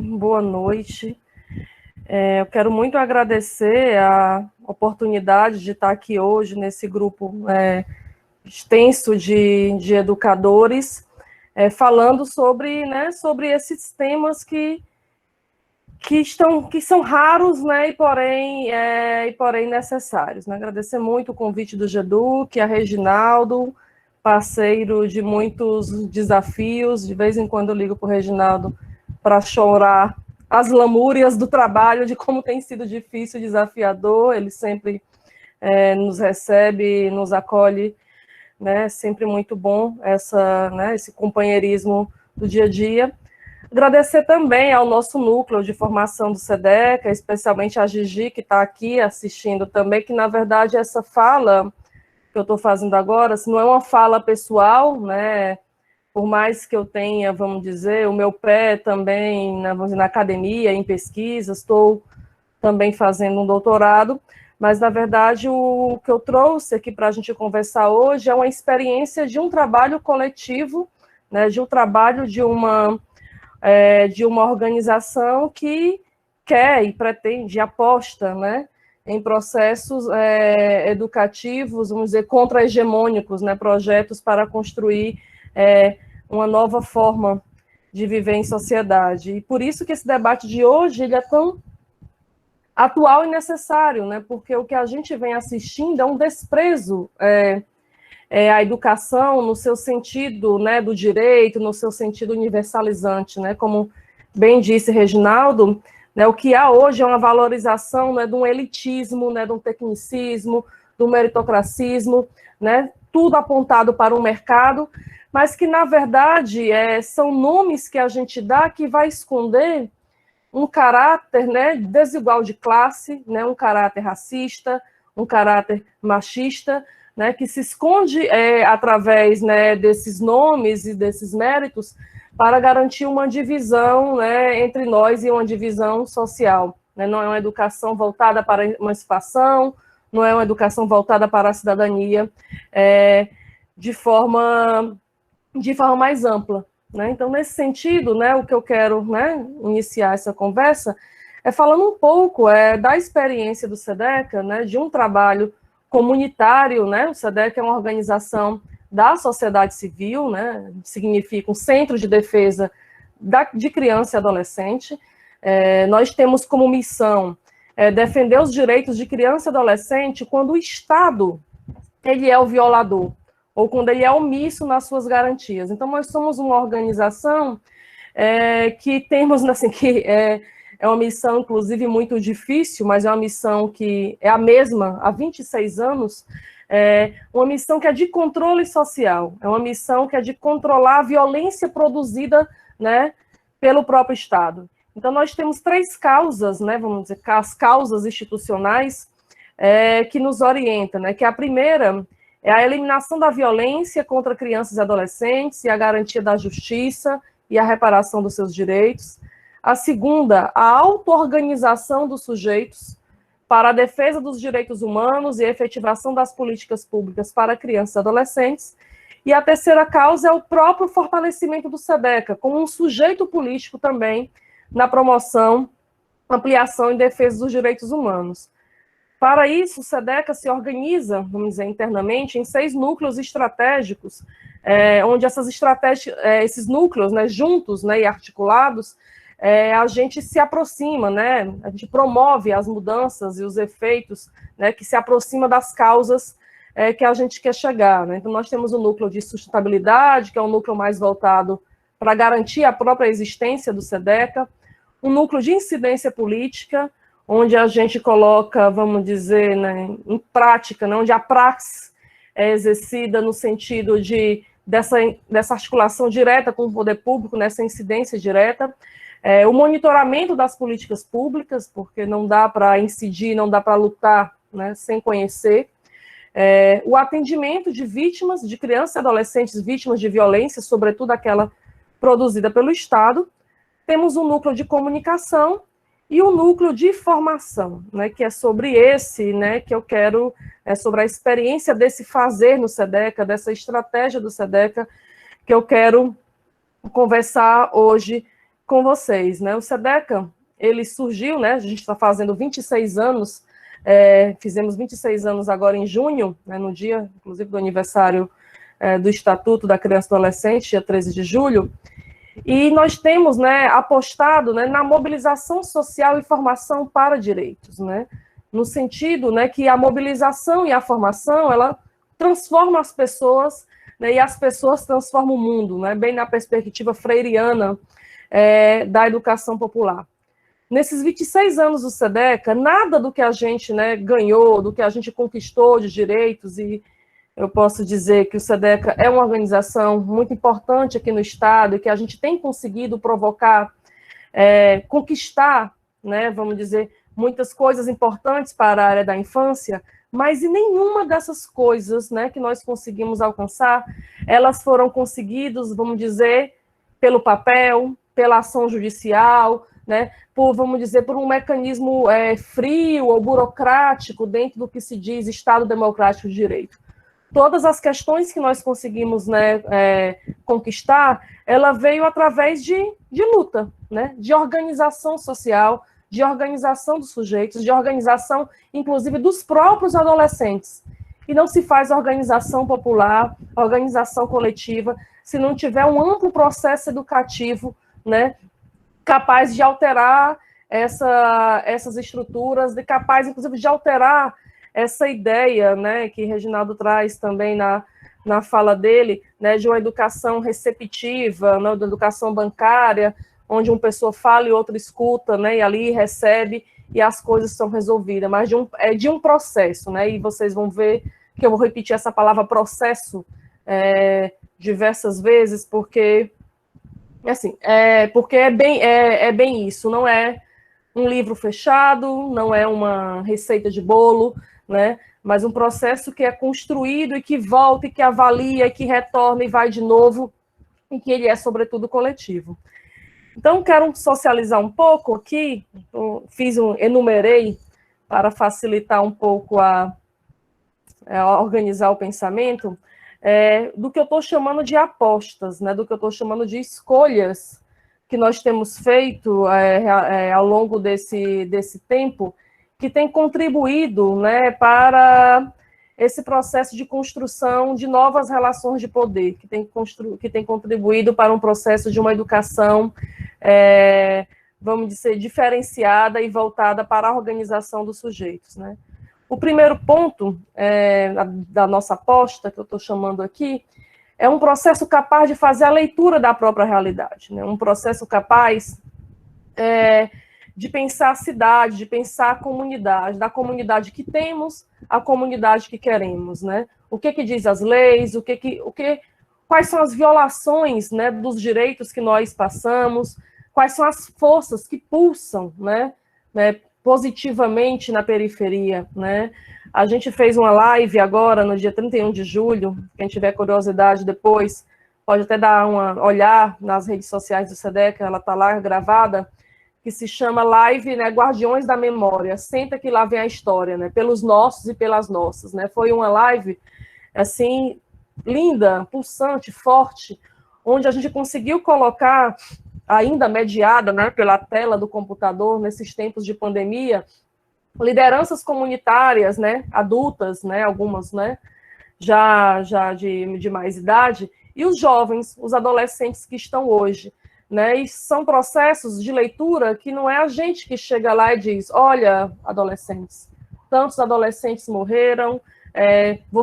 Boa noite. Eu quero muito agradecer a oportunidade de estar aqui hoje nesse grupo extenso de educadores, falando sobre esses temas que são raros, né, e porém necessários. Né? Agradecer muito o convite do GEDUC, a Reginaldo, parceiro de muitos desafios. De vez em quando eu ligo para o Reginaldo para chorar as lamúrias do trabalho, de como tem sido difícil, desafiador. Ele sempre nos recebe, nos acolhe, né? Sempre muito bom esse companheirismo do dia a dia. Agradecer também ao nosso núcleo de formação do SEDECA, especialmente a Gigi, que está aqui assistindo também, que, na verdade, essa fala que eu estou fazendo agora, não é uma fala pessoal, né? Por mais que eu tenha, vamos dizer, o meu pé também na academia, em pesquisa, estou também fazendo um doutorado, mas, na verdade, o que eu trouxe aqui para a gente conversar hoje é uma experiência de um trabalho coletivo, né? De um trabalho de uma organização que quer e pretende, aposta, né? Em processos educativos, vamos dizer, contra-hegemônicos, né, projetos para construir uma nova forma de viver em sociedade. E por isso que esse debate de hoje ele é tão atual e necessário, né, porque o que a gente vem assistindo é um desprezo à educação no seu sentido, né, do direito, no seu sentido universalizante, né, como bem disse Reginaldo, né, o que há hoje é uma valorização, né, de um elitismo, né, de um tecnicismo, do meritocracismo, né, tudo apontado para o mercado, mas que, na verdade, são nomes que a gente dá que vai esconder um caráter, né, desigual de classe, né, um caráter racista, um caráter machista, né, que se esconde através, né, desses nomes e desses méritos, para garantir uma divisão, né, entre nós e uma divisão social. Né? Não é uma educação voltada para a emancipação, não é uma educação voltada para a cidadania de forma mais ampla. Né? Então, nesse sentido, né, o que eu quero, né, iniciar essa conversa é falando um pouco da experiência do SEDECA, né, de um trabalho comunitário. Né? O SEDECA é uma organização da sociedade civil, né, significa um centro de defesa de criança e adolescente. Nós temos como missão defender os direitos de criança e adolescente quando o Estado ele é o violador, ou quando ele é omisso nas suas garantias. Então, nós somos uma organização que temos, assim, que é uma missão, inclusive, muito difícil, mas é uma missão que é a mesma há 26 anos, uma missão que é de controle social, é uma missão que é de controlar a violência produzida, né, pelo próprio Estado. Então, nós temos 3 causas, né, vamos dizer, as causas institucionais que nos orientam, né, que a primeira é a eliminação da violência contra crianças e adolescentes e a garantia da justiça e a reparação dos seus direitos. A segunda, a auto-organização dos sujeitos para a defesa dos direitos humanos e a efetivação das políticas públicas para crianças e adolescentes. E a terceira causa é o próprio fortalecimento do SEDECA, como um sujeito político também na promoção, ampliação e defesa dos direitos humanos. Para isso, o SEDECA se organiza, vamos dizer, internamente, em 6 núcleos estratégicos, onde esses núcleos, né, juntos, né, e articulados, a gente se aproxima, né, a gente promove as mudanças e os efeitos, né, que se aproxima das causas que a gente quer chegar. Né? Então, nós temos o núcleo de sustentabilidade, que é um núcleo mais voltado para garantir a própria existência do SEDECA, um núcleo de incidência política, onde a gente coloca, vamos dizer, né, em prática, né, onde a praxis é exercida no sentido dessa articulação direta com o poder público, nessa incidência direta, o monitoramento das políticas públicas, porque não dá para incidir, não dá para lutar, né, sem conhecer, o atendimento de vítimas, de crianças e adolescentes vítimas de violência, sobretudo aquela produzida pelo Estado. Temos um núcleo de comunicação e um núcleo de formação, né, que é sobre esse, né, que eu quero, sobre a experiência desse fazer no SEDECA, dessa estratégia do SEDECA, que eu quero conversar hoje com vocês. Né? O SEDECA, ele surgiu, né, a gente está fazendo 26 anos, fizemos 26 anos agora em junho, né, no dia, inclusive, do aniversário do Estatuto da Criança e Adolescente, dia 13 de julho, e nós temos, né, apostado, né, na mobilização social e formação para direitos, né, no sentido, né, que a mobilização e a formação, ela transforma as pessoas, né, e as pessoas transformam o mundo, né, bem na perspectiva freiriana da educação popular. Nesses 26 anos do SEDECA, nada do que a gente, né, ganhou, do que a gente conquistou de direitos, e eu posso dizer que o SEDECA é uma organização muito importante aqui no Estado, e que a gente tem conseguido provocar, conquistar, né, vamos dizer, muitas coisas importantes para a área da infância, mas em nenhuma dessas coisas, né, que nós conseguimos alcançar, elas foram conseguidas, vamos dizer, pelo papel, pela ação judicial, né, vamos dizer, por um mecanismo frio ou burocrático dentro do que se diz Estado Democrático de Direito. Todas as questões que nós conseguimos, né, conquistar, ela veio através de luta, né, de organização social, de organização dos sujeitos, de organização, inclusive, dos próprios adolescentes. E não se faz organização popular, organização coletiva, se não tiver um amplo processo educativo, né, capaz de alterar essas estruturas, capaz, inclusive, de alterar essa ideia, né, que Reginaldo traz também na fala dele, né, de uma educação receptiva, né, da educação bancária, onde uma pessoa fala e outra escuta, né, e ali recebe e as coisas são resolvidas, mas de um processo, né, e vocês vão ver que eu vou repetir essa palavra processo diversas vezes, porque assim, porque é bem isso, não é um livro fechado, não é uma receita de bolo, né? Mas um processo que é construído e que volta, e que avalia, e que retorna e vai de novo, e que ele é, sobretudo, coletivo. Então, quero socializar um pouco aqui, enumerei para facilitar um pouco a organizar o pensamento, do que eu estou chamando de apostas, né, do que eu estou chamando de escolhas que nós temos feito ao longo desse tempo, que tem contribuído, né, para esse processo de construção de novas relações de poder, que tem contribuído para um processo de uma educação, vamos dizer, diferenciada e voltada para a organização dos sujeitos, né. O primeiro ponto da nossa aposta, que eu estou chamando aqui, é um processo capaz de fazer a leitura da própria realidade, né? Um processo capaz de pensar a cidade, de pensar a comunidade, da comunidade que temos à comunidade que queremos, né? O que diz as leis, quais são as violações, né, dos direitos que nós passamos, quais são as forças que pulsam, né, positivamente na periferia, né? A gente fez uma live agora, no dia 31 de julho, quem tiver curiosidade depois, pode até dar olhar nas redes sociais do SEDECA, ela está lá gravada, que se chama Live, né, Guardiões da Memória, senta que lá vem a história, né, pelos nossos e pelas nossas, né? Foi uma live, assim, linda, pulsante, forte, onde a gente conseguiu colocar, ainda mediada, né, pela tela do computador, nesses tempos de pandemia, lideranças comunitárias, né, adultas, né, algumas, né, já de mais idade, e os jovens, os adolescentes que estão hoje, né, e são processos de leitura que não é a gente que chega lá e diz, olha, adolescentes, tantos adolescentes morreram,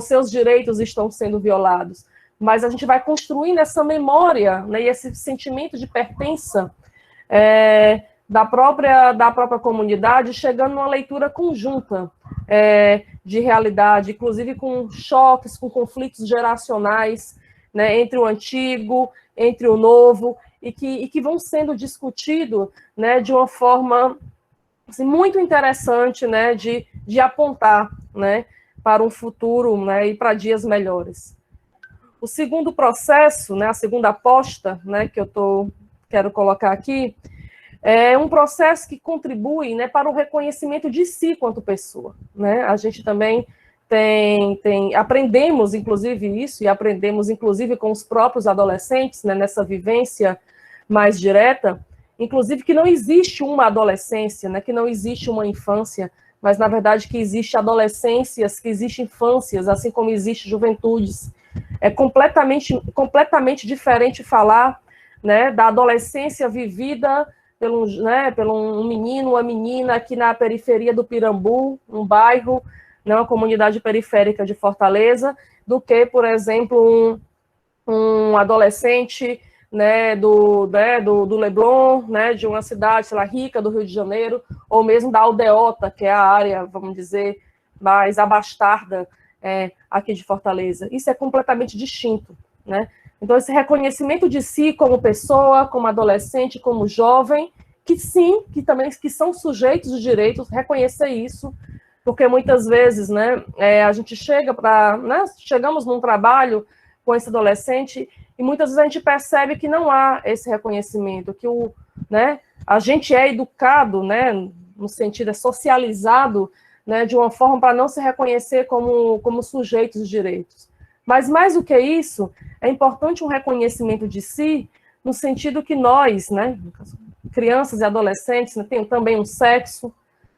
seus direitos estão sendo violados, mas a gente vai construindo essa memória, né, e esse sentimento de pertença da própria comunidade, chegando numa leitura conjunta de realidade, inclusive com choques, com conflitos geracionais, né, entre o antigo, entre o novo, e que vão sendo discutidos, né, de uma forma assim, muito interessante, né, de apontar, né, para um futuro, né, e para dias melhores. O segundo processo, né, a segunda aposta, né, que eu quero colocar aqui, é um processo que contribui, né, para o reconhecimento de si quanto pessoa, né? A gente também aprendemos, inclusive, isso, e aprendemos, inclusive, com os próprios adolescentes, né, nessa vivência mais direta, inclusive que não existe uma adolescência, né, que não existe uma infância, mas, na verdade, que existe adolescências, que existe infâncias, assim como existe juventudes. É completamente diferente falar, né, da adolescência vivida pelo um menino, uma menina aqui na periferia do Pirambu, um bairro, né, uma comunidade periférica de Fortaleza, do que, por exemplo, um adolescente né, do Leblon, né, de uma cidade, sei lá, rica do Rio de Janeiro, ou mesmo da Aldeota, que é a área, vamos dizer, mais abastada aqui de Fortaleza. Isso é completamente distinto, né? Então, esse reconhecimento de si como pessoa, como adolescente, como jovem, que sim, que são sujeitos de direitos, reconhecer isso, porque muitas vezes, né, a gente chegamos num trabalho com esse adolescente e muitas vezes a gente percebe que não há esse reconhecimento, que a gente é educado, né, no sentido, é socializado, né, de uma forma para não se reconhecer como sujeitos de direitos. Mas mais do que isso, é importante um reconhecimento de si, no sentido que nós, né, crianças e adolescentes, né, tem também um sexo,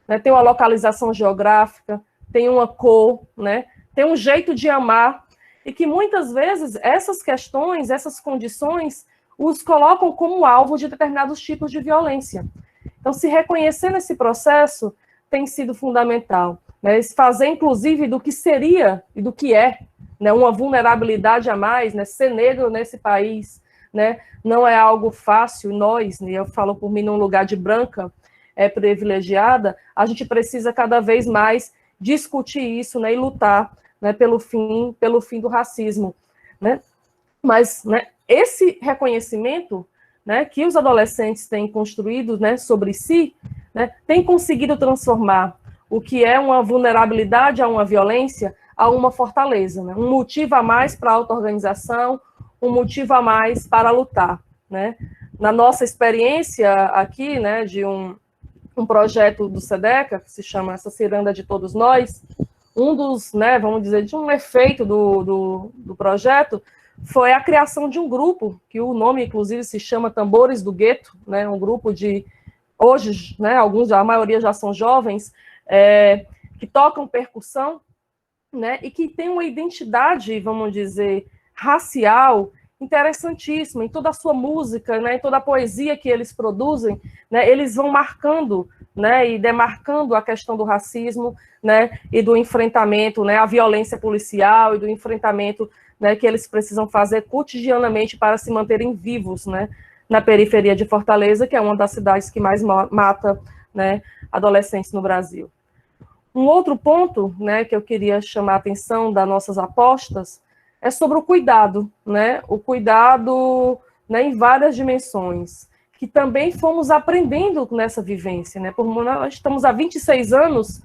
né, tem uma localização geográfica, tem uma cor, né, tem um jeito de amar, e que muitas vezes essas questões, essas condições, os colocam como alvo de determinados tipos de violência. Então, se reconhecer nesse processo tem sido fundamental, né, fazer, inclusive, do que seria e do que é, né, uma vulnerabilidade a mais, né, ser negro nesse país, né, não é algo fácil. Nós, né, eu falo por mim num lugar de branca, privilegiada, a gente precisa cada vez mais discutir isso, né, e lutar, né, pelo fim do racismo, né? Mas, né, esse reconhecimento, né, que os adolescentes têm construído, né, sobre si, né, tem conseguido transformar o que é uma vulnerabilidade a uma violência a uma fortaleza, né? Um motivo a mais para a auto-organização, um motivo a mais para lutar, né? Na nossa experiência aqui, né, de um projeto do SEDECA, que se chama Essa Ciranda de Todos Nós, um dos, né, vamos dizer, de um efeito do projeto foi a criação de um grupo, que o nome, inclusive, se chama Tambores do Gueto, né, um grupo de, hoje, né, a maioria já são jovens, que tocam percussão, né, e que tem uma identidade, vamos dizer, racial interessantíssima, em toda a sua música, né, em toda a poesia que eles produzem, né, eles vão marcando, né, e demarcando a questão do racismo, né, e do enfrentamento, né, à violência policial e do enfrentamento, né, que eles precisam fazer cotidianamente para se manterem vivos, né, na periferia de Fortaleza, que é uma das cidades que mais mata, né, adolescentes no Brasil. Um outro ponto, né, que eu queria chamar a atenção das nossas apostas é sobre o cuidado, né, né, em várias dimensões, que também fomos aprendendo nessa vivência, né, nós estamos há 26 anos,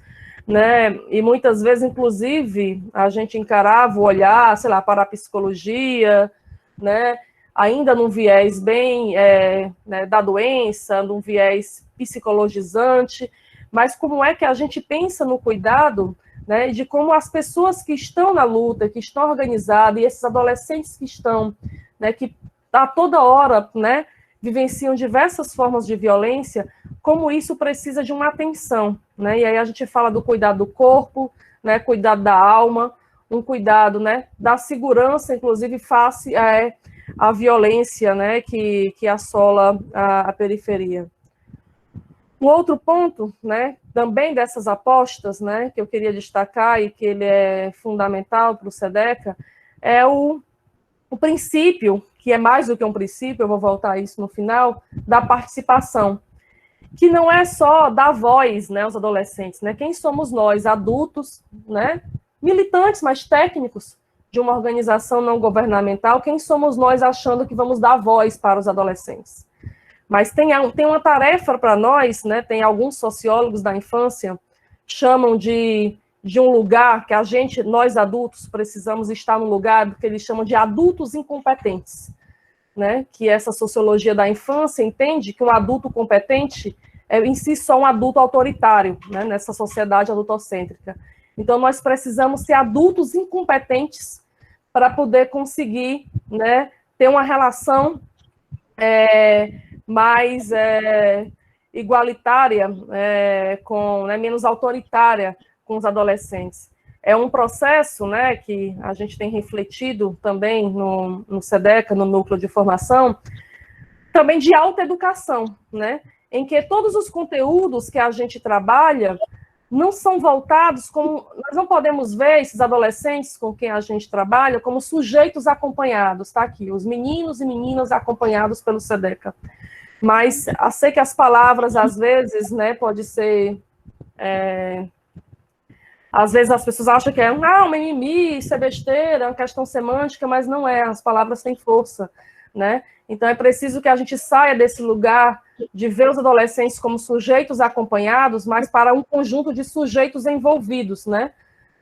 né, e muitas vezes, inclusive, a gente encarava o olhar, sei lá, para a psicologia, né, ainda num viés bem né, da doença, num viés psicologizante, mas como é que a gente pensa no cuidado, né, de como as pessoas que estão na luta, que estão organizadas, e esses adolescentes que estão, né, que a toda hora, né, vivenciam diversas formas de violência, como isso precisa de uma atenção, né, e aí a gente fala do cuidado do corpo, né, cuidado da alma, um cuidado, né, da segurança, inclusive, face à violência, né, que assola a periferia. Um outro ponto, né, também dessas apostas, né, que eu queria destacar e que ele é fundamental para o SEDECA, é o princípio, que é mais do que um princípio, eu vou voltar a isso no final, da participação, que não é só dar voz, né, aos adolescentes, né, quem somos nós, adultos, né, militantes, mas técnicos de uma organização não governamental, quem somos nós achando que vamos dar voz para os adolescentes? Mas tem uma tarefa para nós, né? Tem alguns sociólogos da infância chamam de um lugar que nós adultos, precisamos estar no lugar que eles chamam de adultos incompetentes, né? Que essa sociologia da infância entende que um adulto competente é em si só um adulto autoritário, né? Nessa sociedade adultocêntrica. Então, nós precisamos ser adultos incompetentes para poder conseguir, né, ter uma relação mais igualitária, né, menos autoritária com os adolescentes. É um processo, né, que a gente tem refletido também no SEDECA, no Núcleo de Formação, também de autoeducação, né, em que todos os conteúdos que a gente trabalha não são voltados como... Nós não podemos ver esses adolescentes com quem a gente trabalha como sujeitos acompanhados, tá aqui, os meninos e meninas acompanhados pelo SEDECA. Mas eu sei que as palavras, às vezes, né, pode ser... às vezes as pessoas acham que é um mimimi, isso é besteira, é uma questão semântica, mas não é, as palavras têm força, né? Então é preciso que a gente saia desse lugar de ver os adolescentes como sujeitos acompanhados, mas para um conjunto de sujeitos envolvidos, né?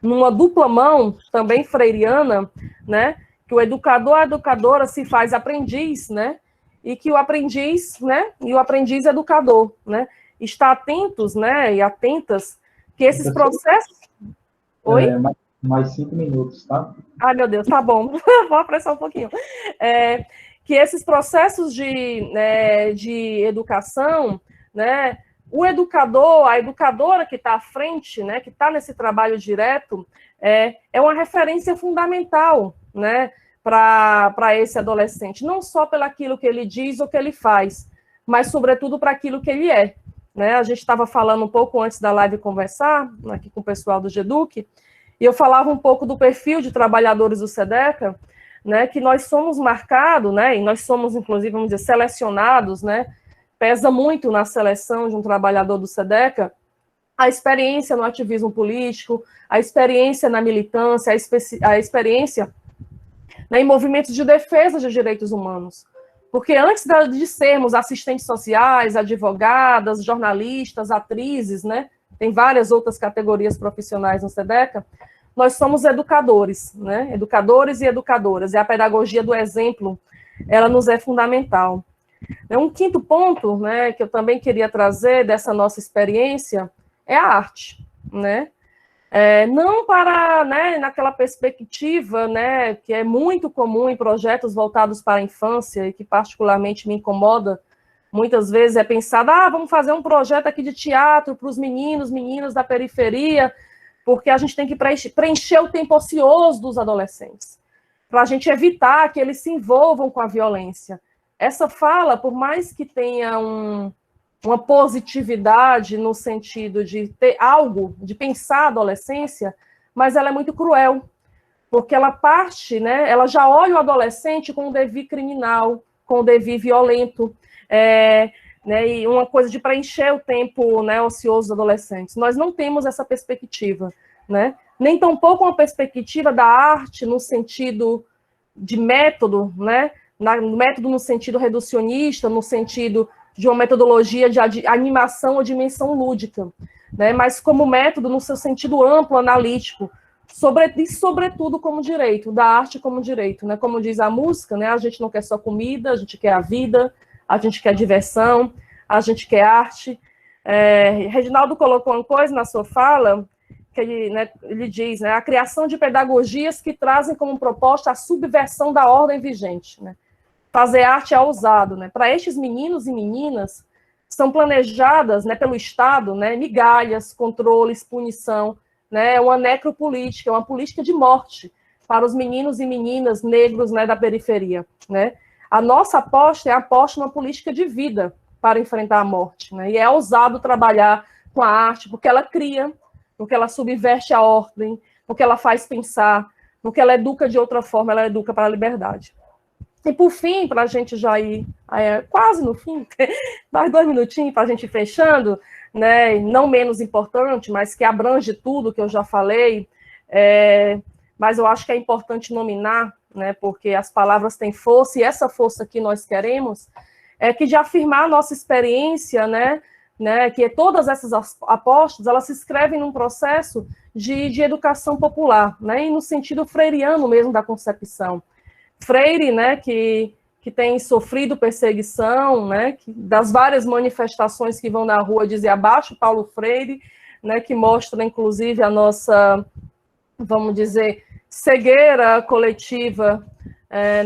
Numa dupla mão, também freiriana, né? Que o educador, a educadora se faz aprendiz, né? E que o aprendiz, né? E o aprendiz educador, né? Está atentos, né? E atentas que esses processos... Oi? Mais 5 minutos, tá? Ai, meu Deus, tá bom. Vou apressar um pouquinho. Que esses processos de educação, né, o educador, a educadora que está à frente, né, que está nesse trabalho direto, é uma referência fundamental, né, para esse adolescente, não só pelo aquilo que ele diz ou que ele faz, mas, sobretudo, para aquilo que ele é. Né? A gente estava falando um pouco antes da live conversar, aqui com o pessoal do GEDUC, e eu falava um pouco do perfil de trabalhadores do SEDECA, né, que nós somos marcados, né, e nós somos, inclusive, vamos dizer, selecionados, né, pesa muito na seleção de um trabalhador do SEDECA a experiência no ativismo político, a experiência na militância, a experiência, né, em movimentos de defesa de direitos humanos. Porque antes de sermos assistentes sociais, advogadas, jornalistas, atrizes, né, tem várias outras categorias profissionais no SEDECA, nós somos educadores, né? Educadores e educadoras, e a pedagogia do exemplo, ela nos é fundamental. Um quinto ponto, né, que eu também queria trazer dessa nossa experiência é a arte, né? Não para, né, naquela perspectiva, né, que é muito comum em projetos voltados para a infância e que particularmente me incomoda, muitas vezes é pensado, vamos fazer um projeto aqui de teatro para os meninos, meninas da periferia, porque a gente tem que preencher o tempo ocioso dos adolescentes, para a gente evitar que eles se envolvam com a violência. Essa fala, por mais que tenha uma positividade no sentido de ter algo, de pensar a adolescência, mas ela é muito cruel, porque ela parte, né, ela já olha o adolescente com o devir criminal, com o devir violento, né, e uma coisa de preencher o tempo, né, ocioso dos adolescentes. Nós não temos essa perspectiva, né? Nem tampouco uma perspectiva da arte no sentido de método, né? Método no sentido reducionista, no sentido de uma metodologia de animação ou dimensão lúdica, né? Mas como método no seu sentido amplo, analítico, e sobretudo como direito, da arte como direito, né? Como diz a música, né? A gente não quer só comida, a gente quer a vida, a gente quer diversão, a gente quer arte. Reginaldo colocou uma coisa na sua fala, que ele diz, né, a criação de pedagogias que trazem como proposta a subversão da ordem vigente. Né? Fazer arte é ousado. Né? Para estes meninos e meninas, são planejadas, né, pelo Estado, né, migalhas, controles, punição, né, uma necropolítica, uma política de morte para os meninos e meninas negros, né, da periferia. Né? A nossa aposta é a aposta numa política de vida para enfrentar a morte. Né? E é ousado trabalhar com a arte, porque ela cria, porque ela subverte a ordem, porque ela faz pensar, porque ela educa de outra forma, ela educa para a liberdade. E, por fim, para a gente já ir quase no fim, mais 2 minutinhos para a gente ir fechando, né? Não menos importante, mas que abrange tudo que eu já falei, mas eu acho que é importante nominar, né, porque as palavras têm força, e essa força que nós queremos é que de afirmar a nossa experiência, né, que todas essas apostas, elas se escrevem num processo de educação popular, né, e no sentido freiriano mesmo da concepção. Freire, né, que tem sofrido perseguição, né, das várias manifestações que vão na rua dizer abaixo Paulo Freire, né, que mostra, inclusive, a nossa, vamos dizer, cegueira coletiva,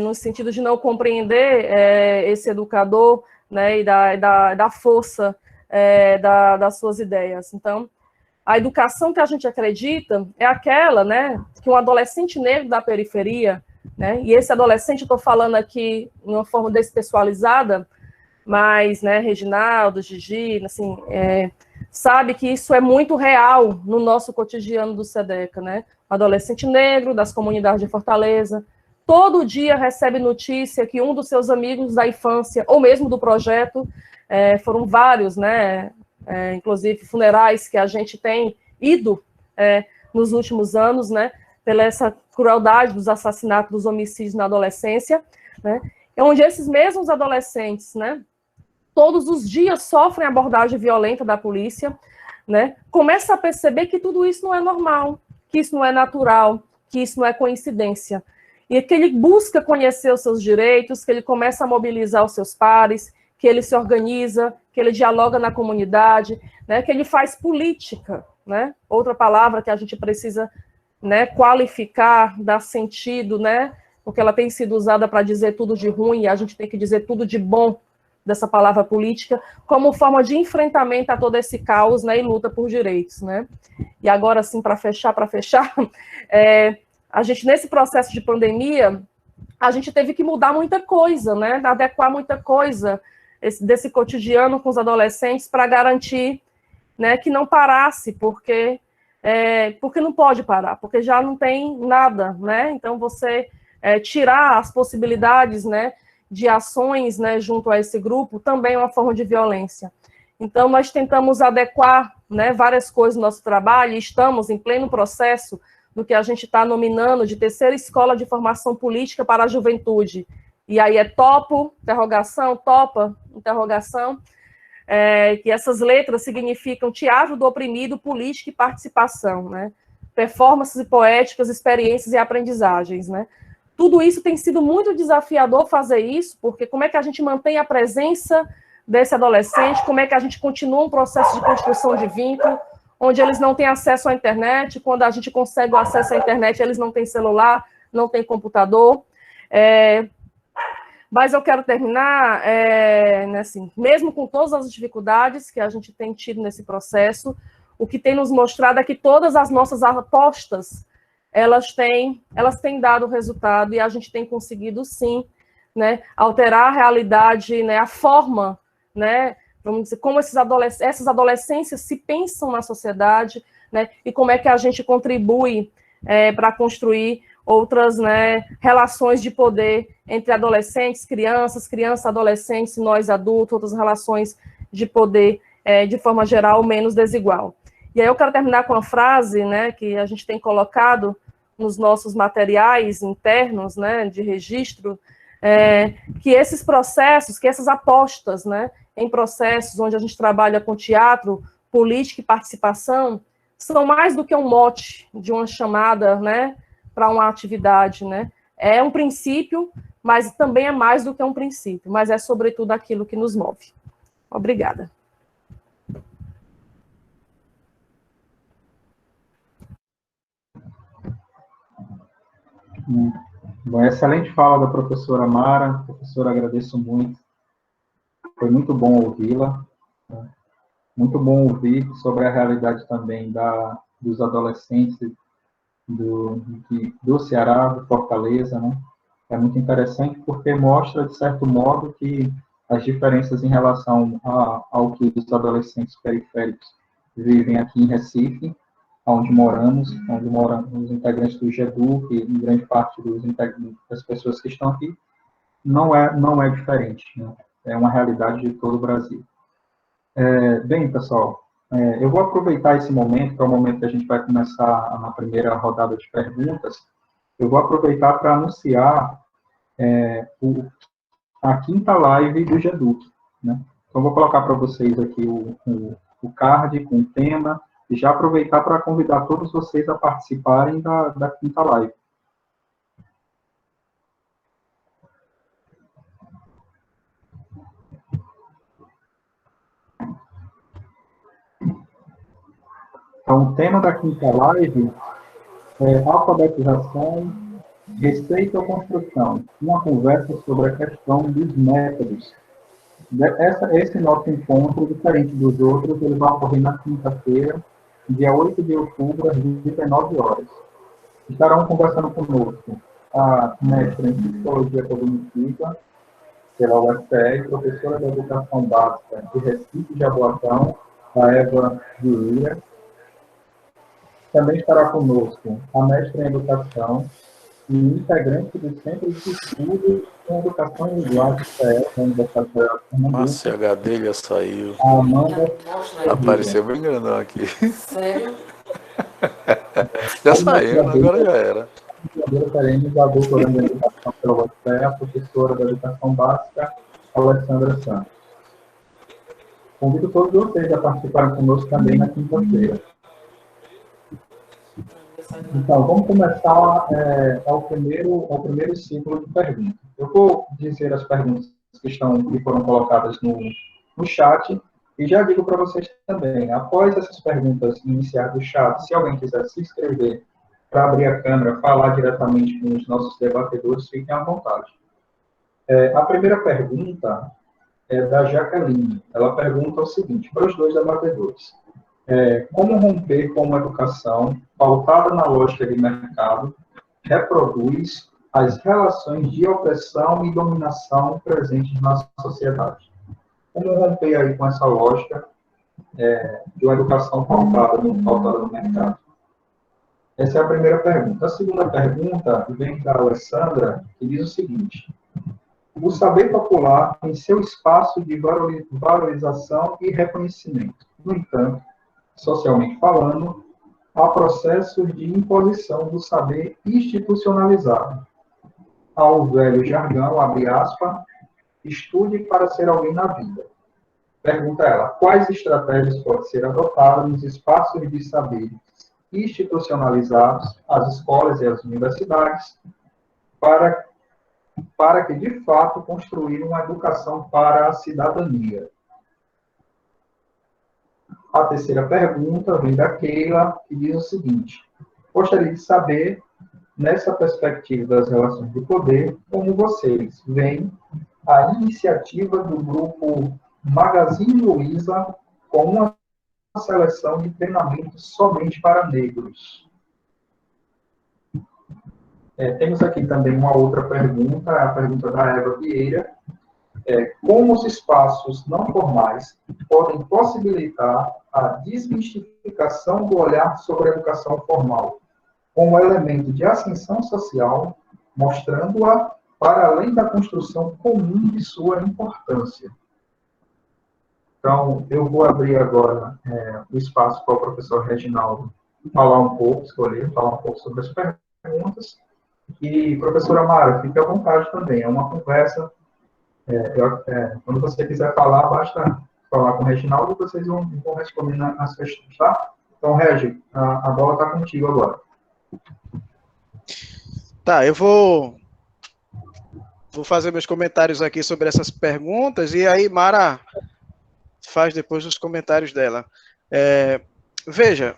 no sentido de não compreender esse educador, né, e da força das suas ideias. Então, a educação que a gente acredita é aquela, né, que um adolescente negro da periferia, né, e esse adolescente, eu estou falando aqui de uma forma despessoalizada, mas, né, Reginaldo, Gigi, assim, sabe que isso é muito real no nosso cotidiano do SEDECA, né? O adolescente negro das comunidades de Fortaleza, todo dia recebe notícia que um dos seus amigos da infância, ou mesmo do projeto, foram vários, né? Inclusive funerais que a gente tem ido nos últimos anos, né? Pela essa crueldade dos assassinatos, dos homicídios na adolescência, né? Onde esses mesmos adolescentes, né? Todos os dias sofrem abordagem violenta da polícia, né? Começa a perceber que tudo isso não é normal, que isso não é natural, que isso não é coincidência. E que ele busca conhecer os seus direitos, que ele começa a mobilizar os seus pares, que ele se organiza, que ele dialoga na comunidade, né? Que ele faz política, né? Outra palavra que a gente precisa, né, qualificar, dar sentido, né? Porque ela tem sido usada para dizer tudo de ruim, e a gente tem que dizer tudo de bom dessa palavra política, como forma de enfrentamento a todo esse caos, né, e luta por direitos, né? E agora, assim, para fechar, a gente, nesse processo de pandemia, a gente teve que mudar muita coisa, né, adequar muita coisa desse cotidiano com os adolescentes para garantir, né, que não parasse, porque não pode parar, porque já não tem nada, né? Então, você tirar as possibilidades, né, de ações, né, junto a esse grupo, também é uma forma de violência. Então, nós tentamos adequar, né, várias coisas no nosso trabalho, e estamos em pleno processo do que a gente está nominando de terceira escola de formação política para a juventude. E aí topo, interrogação, topa, interrogação, que essas letras significam teatro do oprimido, política e participação, né? Performances poéticas, experiências e aprendizagens, né? Tudo isso tem sido muito desafiador fazer isso, porque como é que a gente mantém a presença desse adolescente, como é que a gente continua um processo de construção de vínculo, onde eles não têm acesso à internet, quando a gente consegue o acesso à internet, eles não têm celular, não têm computador. Mas eu quero terminar, né, assim, mesmo com todas as dificuldades que a gente tem tido nesse processo, o que tem nos mostrado é que todas as nossas apostas, elas têm dado resultado, e a gente tem conseguido, sim, né, alterar a realidade, né, a forma, né, vamos dizer, como essas adolescências se pensam na sociedade, né, e como é que a gente contribui para construir outras, né, relações de poder entre adolescentes, crianças, adolescentes, nós adultos, outras relações de poder, de forma geral, menos desigual. E aí eu quero terminar com uma frase, né, que a gente tem colocado nos nossos materiais internos, né, de registro, que esses processos, que essas apostas, né, em processos onde a gente trabalha com teatro, política e participação, são mais do que um mote de uma chamada, né, para uma atividade, né? É um princípio, mas também é mais do que um princípio, mas é sobretudo aquilo que nos move. Obrigada. Bom, excelente fala da professora Mara. Professora, agradeço muito. Foi muito bom ouvi-la. Muito bom ouvir sobre a realidade também dos adolescentes do Ceará, do Fortaleza, né? É muito interessante porque mostra, de certo modo, que as diferenças em relação ao que os adolescentes periféricos vivem aqui em Recife, onde moram os integrantes do GEDUC, e grande parte das pessoas que estão aqui, não é diferente, né? É uma realidade de todo o Brasil. Bem, pessoal, eu vou aproveitar esse momento, que é o momento que a gente vai começar na primeira rodada de perguntas. Eu vou aproveitar para anunciar a quinta live do GEDUC, né? Então, vou colocar para vocês aqui o card com o tema, e já aproveitar para convidar todos vocês a participarem da quinta live. Então, o tema da quinta live é alfabetização, respeito à construção, uma conversa sobre a questão dos métodos. Esse nosso encontro, diferente dos outros, ele vai ocorrer na quinta-feira, dia 8 de outubro, às 19 horas. Estarão conversando conosco a mestra em Psicologia Cognitiva, pela UFPE, professora de Educação Básica de Recife e Jaboatão, a Eva Vieira. Também estará conosco a mestra em Educação e integrante do Centro de Estudos em Educação e Linguagem da Universidade Federal de Pernambuco. Márcia Gadelha saiu. A Amanda Apareceu bem grandão aqui. Sério? Já saiu, agora já era. Teremos a doutora em Educação pela UFPE, a professora da Educação Básica, Alessandra Santos. Convido todos vocês a participarem conosco também na quinta-feira. Então, vamos começar ao primeiro ciclo de perguntas. Eu vou dizer as perguntas que foram colocadas no chat e já digo para vocês também, após essas perguntas iniciais do chat, se alguém quiser se inscrever para abrir a câmera, falar diretamente com os nossos debatedores, fiquem à vontade. A primeira pergunta é da Jaqueline. Ela pergunta o seguinte, para os dois debatedores. Como romper com uma educação pautada na lógica de mercado reproduz as relações de opressão e dominação presentes na sociedade? Como romper aí com essa lógica de uma educação pautada no mercado? Essa é a primeira pergunta. A segunda pergunta vem da Alessandra, que diz o seguinte: o saber popular tem seu espaço de valorização e reconhecimento. No entanto, socialmente falando, há processos de imposição do saber institucionalizado. Há o velho jargão, abre aspas, estude para ser alguém na vida. Pergunta ela, quais estratégias podem ser adotadas nos espaços de saber institucionalizados, as escolas e as universidades, para que, de fato, construir uma educação para a cidadania? A terceira pergunta vem da Keila, que diz o seguinte: gostaria de saber, nessa perspectiva das relações de poder, como vocês veem a iniciativa do grupo Magazine Luiza como uma seleção de treinamento somente para negros. Temos aqui também uma outra pergunta, a pergunta da Eva Vieira. Como os espaços não formais podem possibilitar a desmistificação do olhar sobre a educação formal, como elemento de ascensão social, mostrando-a para além da construção comum de sua importância? Então, eu vou abrir agora o espaço para o professor Reginaldo falar um pouco sobre as perguntas. E, professora Mara, fique à vontade também, é uma conversa. Quando você quiser falar, basta falar com o Reginaldo e vocês vão responder nas questões, tá? Então, Regi, a bola está contigo agora. Tá, eu vou fazer meus comentários aqui sobre essas perguntas e aí Mara faz depois os comentários dela. Veja,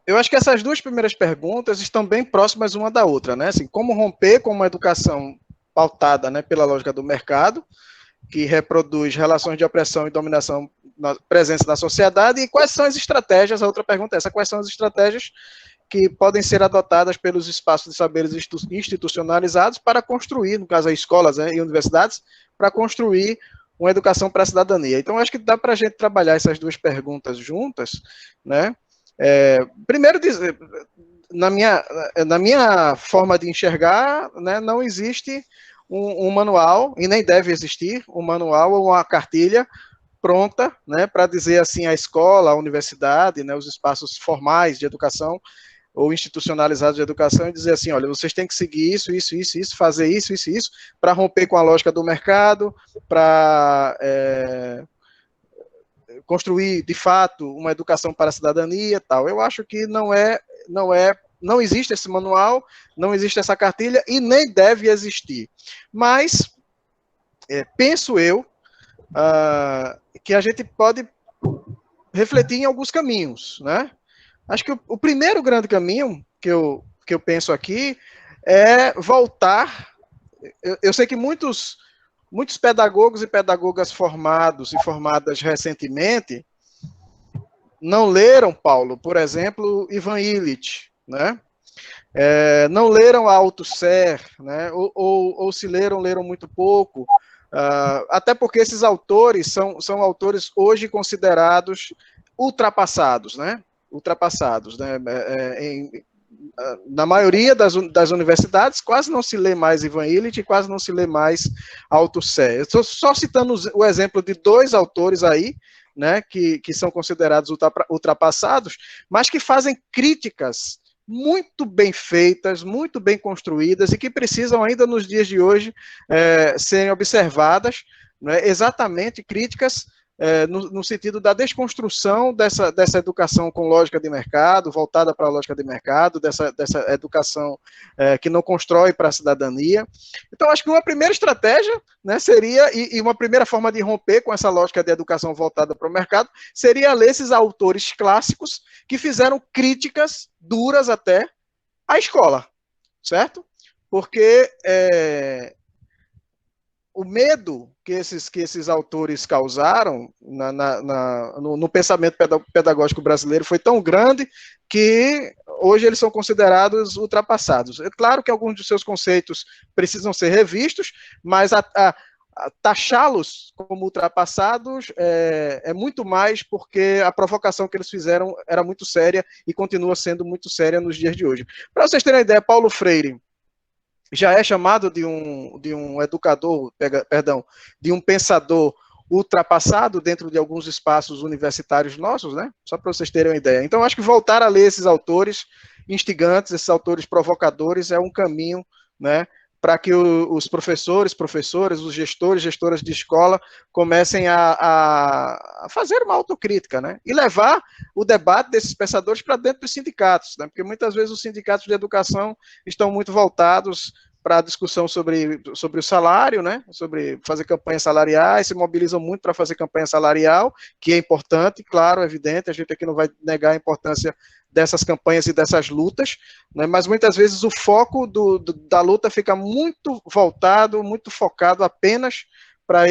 eu acho que essas duas primeiras perguntas estão bem próximas uma da outra, né? Assim, como romper com uma educação pautada, né, pela lógica do mercado, que reproduz relações de opressão e dominação presentes na sociedade, e quais são as estratégias, a outra pergunta é essa, quais são as estratégias que podem ser adotadas pelos espaços de saberes institucionalizados para construir, no caso, as escolas, né, e universidades, para construir uma educação para a cidadania. Então, acho que dá para a gente trabalhar essas duas perguntas juntas, né? Primeiro, na minha forma de enxergar, né, não existe um manual, e nem deve existir um manual ou uma cartilha pronta, né, para dizer assim, a escola, a universidade, né, os espaços formais de educação ou institucionalizados de educação, e dizer assim, olha, vocês têm que seguir isso, fazer isso, para romper com a lógica do mercado, para construir, de fato, uma educação para a cidadania, tal. Eu acho que não existe esse manual, não existe essa cartilha e nem deve existir. Mas, penso eu, que a gente pode refletir em alguns caminhos, né? Acho que o primeiro grande caminho que eu penso aqui é voltar. Eu sei que muitos pedagogos e pedagogas formados e formadas recentemente não leram, Paulo, por exemplo, Ivan Illich, né? Não leram a Althusser, né? Ou se leram muito pouco, até porque esses autores são autores hoje considerados ultrapassados, né? Na maioria das universidades, quase não se lê mais Ivan Illich, quase não se lê mais Althusser. Estou só citando o exemplo de 2 autores aí, né, que são considerados ultrapassados, mas que fazem críticas muito bem feitas, muito bem construídas e que precisam ainda nos dias de hoje serem observadas, né, exatamente críticas no sentido da desconstrução dessa educação com lógica de mercado, voltada para a lógica de mercado, dessa educação que não constrói para a cidadania. Então, acho que uma primeira estratégia, né, seria, e uma primeira forma de romper com essa lógica de educação voltada para o mercado, seria ler esses autores clássicos que fizeram críticas duras até à escola, certo? Porque o medo que esses autores causaram no pensamento pedagógico brasileiro foi tão grande que hoje eles são considerados ultrapassados. É claro que alguns de seus conceitos precisam ser revistos, mas taxá-los como ultrapassados é muito mais porque a provocação que eles fizeram era muito séria e continua sendo muito séria nos dias de hoje. Para vocês terem uma ideia, Paulo Freire já é chamado de um educador, de um pensador ultrapassado dentro de alguns espaços universitários nossos, né? Só para vocês terem uma ideia. Então, acho que voltar a ler esses autores instigantes, esses autores provocadores, é um caminho, né, para que os professores, os gestores, gestoras de escola comecem a fazer uma autocrítica, né? E levar o debate desses pensadores para dentro dos sindicatos, né? Porque muitas vezes os sindicatos de educação estão muito voltados para a discussão sobre o salário, né? Sobre fazer campanhas salariais, se mobilizam muito para fazer campanha salarial, que é importante, claro, é evidente, a gente aqui não vai negar a importância dessas campanhas e dessas lutas, né, mas muitas vezes o foco da luta fica muito voltado, muito focado apenas para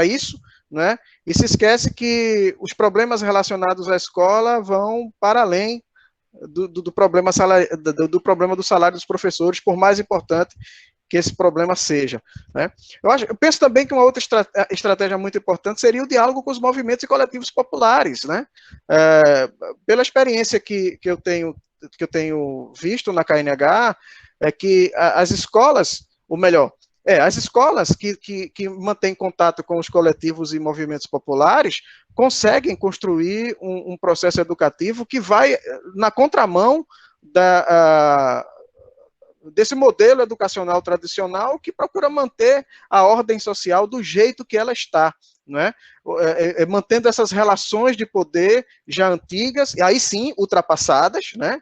isso, né, e se esquece que os problemas relacionados à escola vão para além do problema do salário dos professores, por mais importante que esse problema seja, né? Eu penso também que uma outra estratégia muito importante seria o diálogo com os movimentos e coletivos populares, né? Pela experiência que eu tenho visto na KNH, é que as escolas, ou melhor, as escolas que mantêm contato com os coletivos e movimentos populares conseguem construir um processo educativo que vai na contramão desse modelo educacional tradicional que procura manter a ordem social do jeito que ela está, né? Mantendo essas relações de poder já antigas, e aí sim ultrapassadas, né?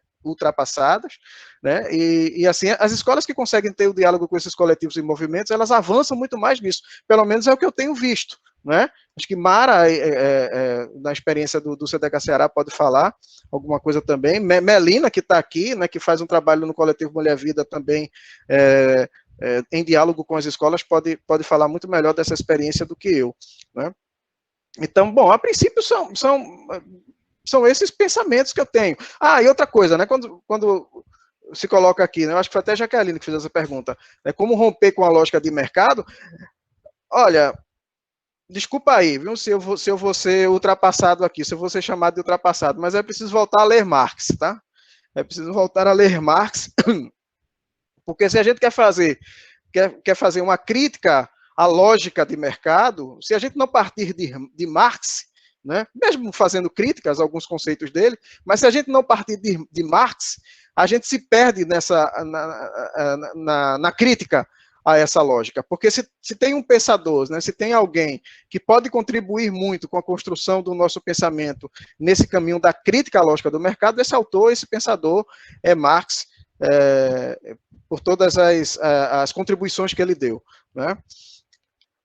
E assim, as escolas que conseguem ter o diálogo com esses coletivos e movimentos, elas avançam muito mais nisso, pelo menos é o que eu tenho visto, né? Acho que Mara, na experiência do CDH Ceará, pode falar alguma coisa também. Melina, que está aqui, né, que faz um trabalho no coletivo Mulher Vida também, em diálogo com as escolas, pode falar muito melhor dessa experiência do que eu, né? Então, bom, a princípio são esses pensamentos que eu tenho. E outra coisa, né, quando se coloca aqui, né, eu acho que foi até a Jaqueline que fez essa pergunta, né, como romper com a lógica de mercado. Olha, desculpa aí, viu, se eu vou ser ultrapassado aqui, se eu vou ser chamado de ultrapassado, mas é preciso voltar a ler Marx, tá? É preciso voltar a ler Marx, porque se a gente quer fazer uma crítica à lógica de mercado, se a gente não partir de Marx, né, mesmo fazendo críticas a alguns conceitos dele, mas se a gente não partir de Marx, a gente se perde na crítica a essa lógica, porque se tem um pensador, né, se tem alguém que pode contribuir muito com a construção do nosso pensamento nesse caminho da crítica à lógica do mercado, esse autor, esse pensador é Marx, por todas as contribuições que ele deu, né?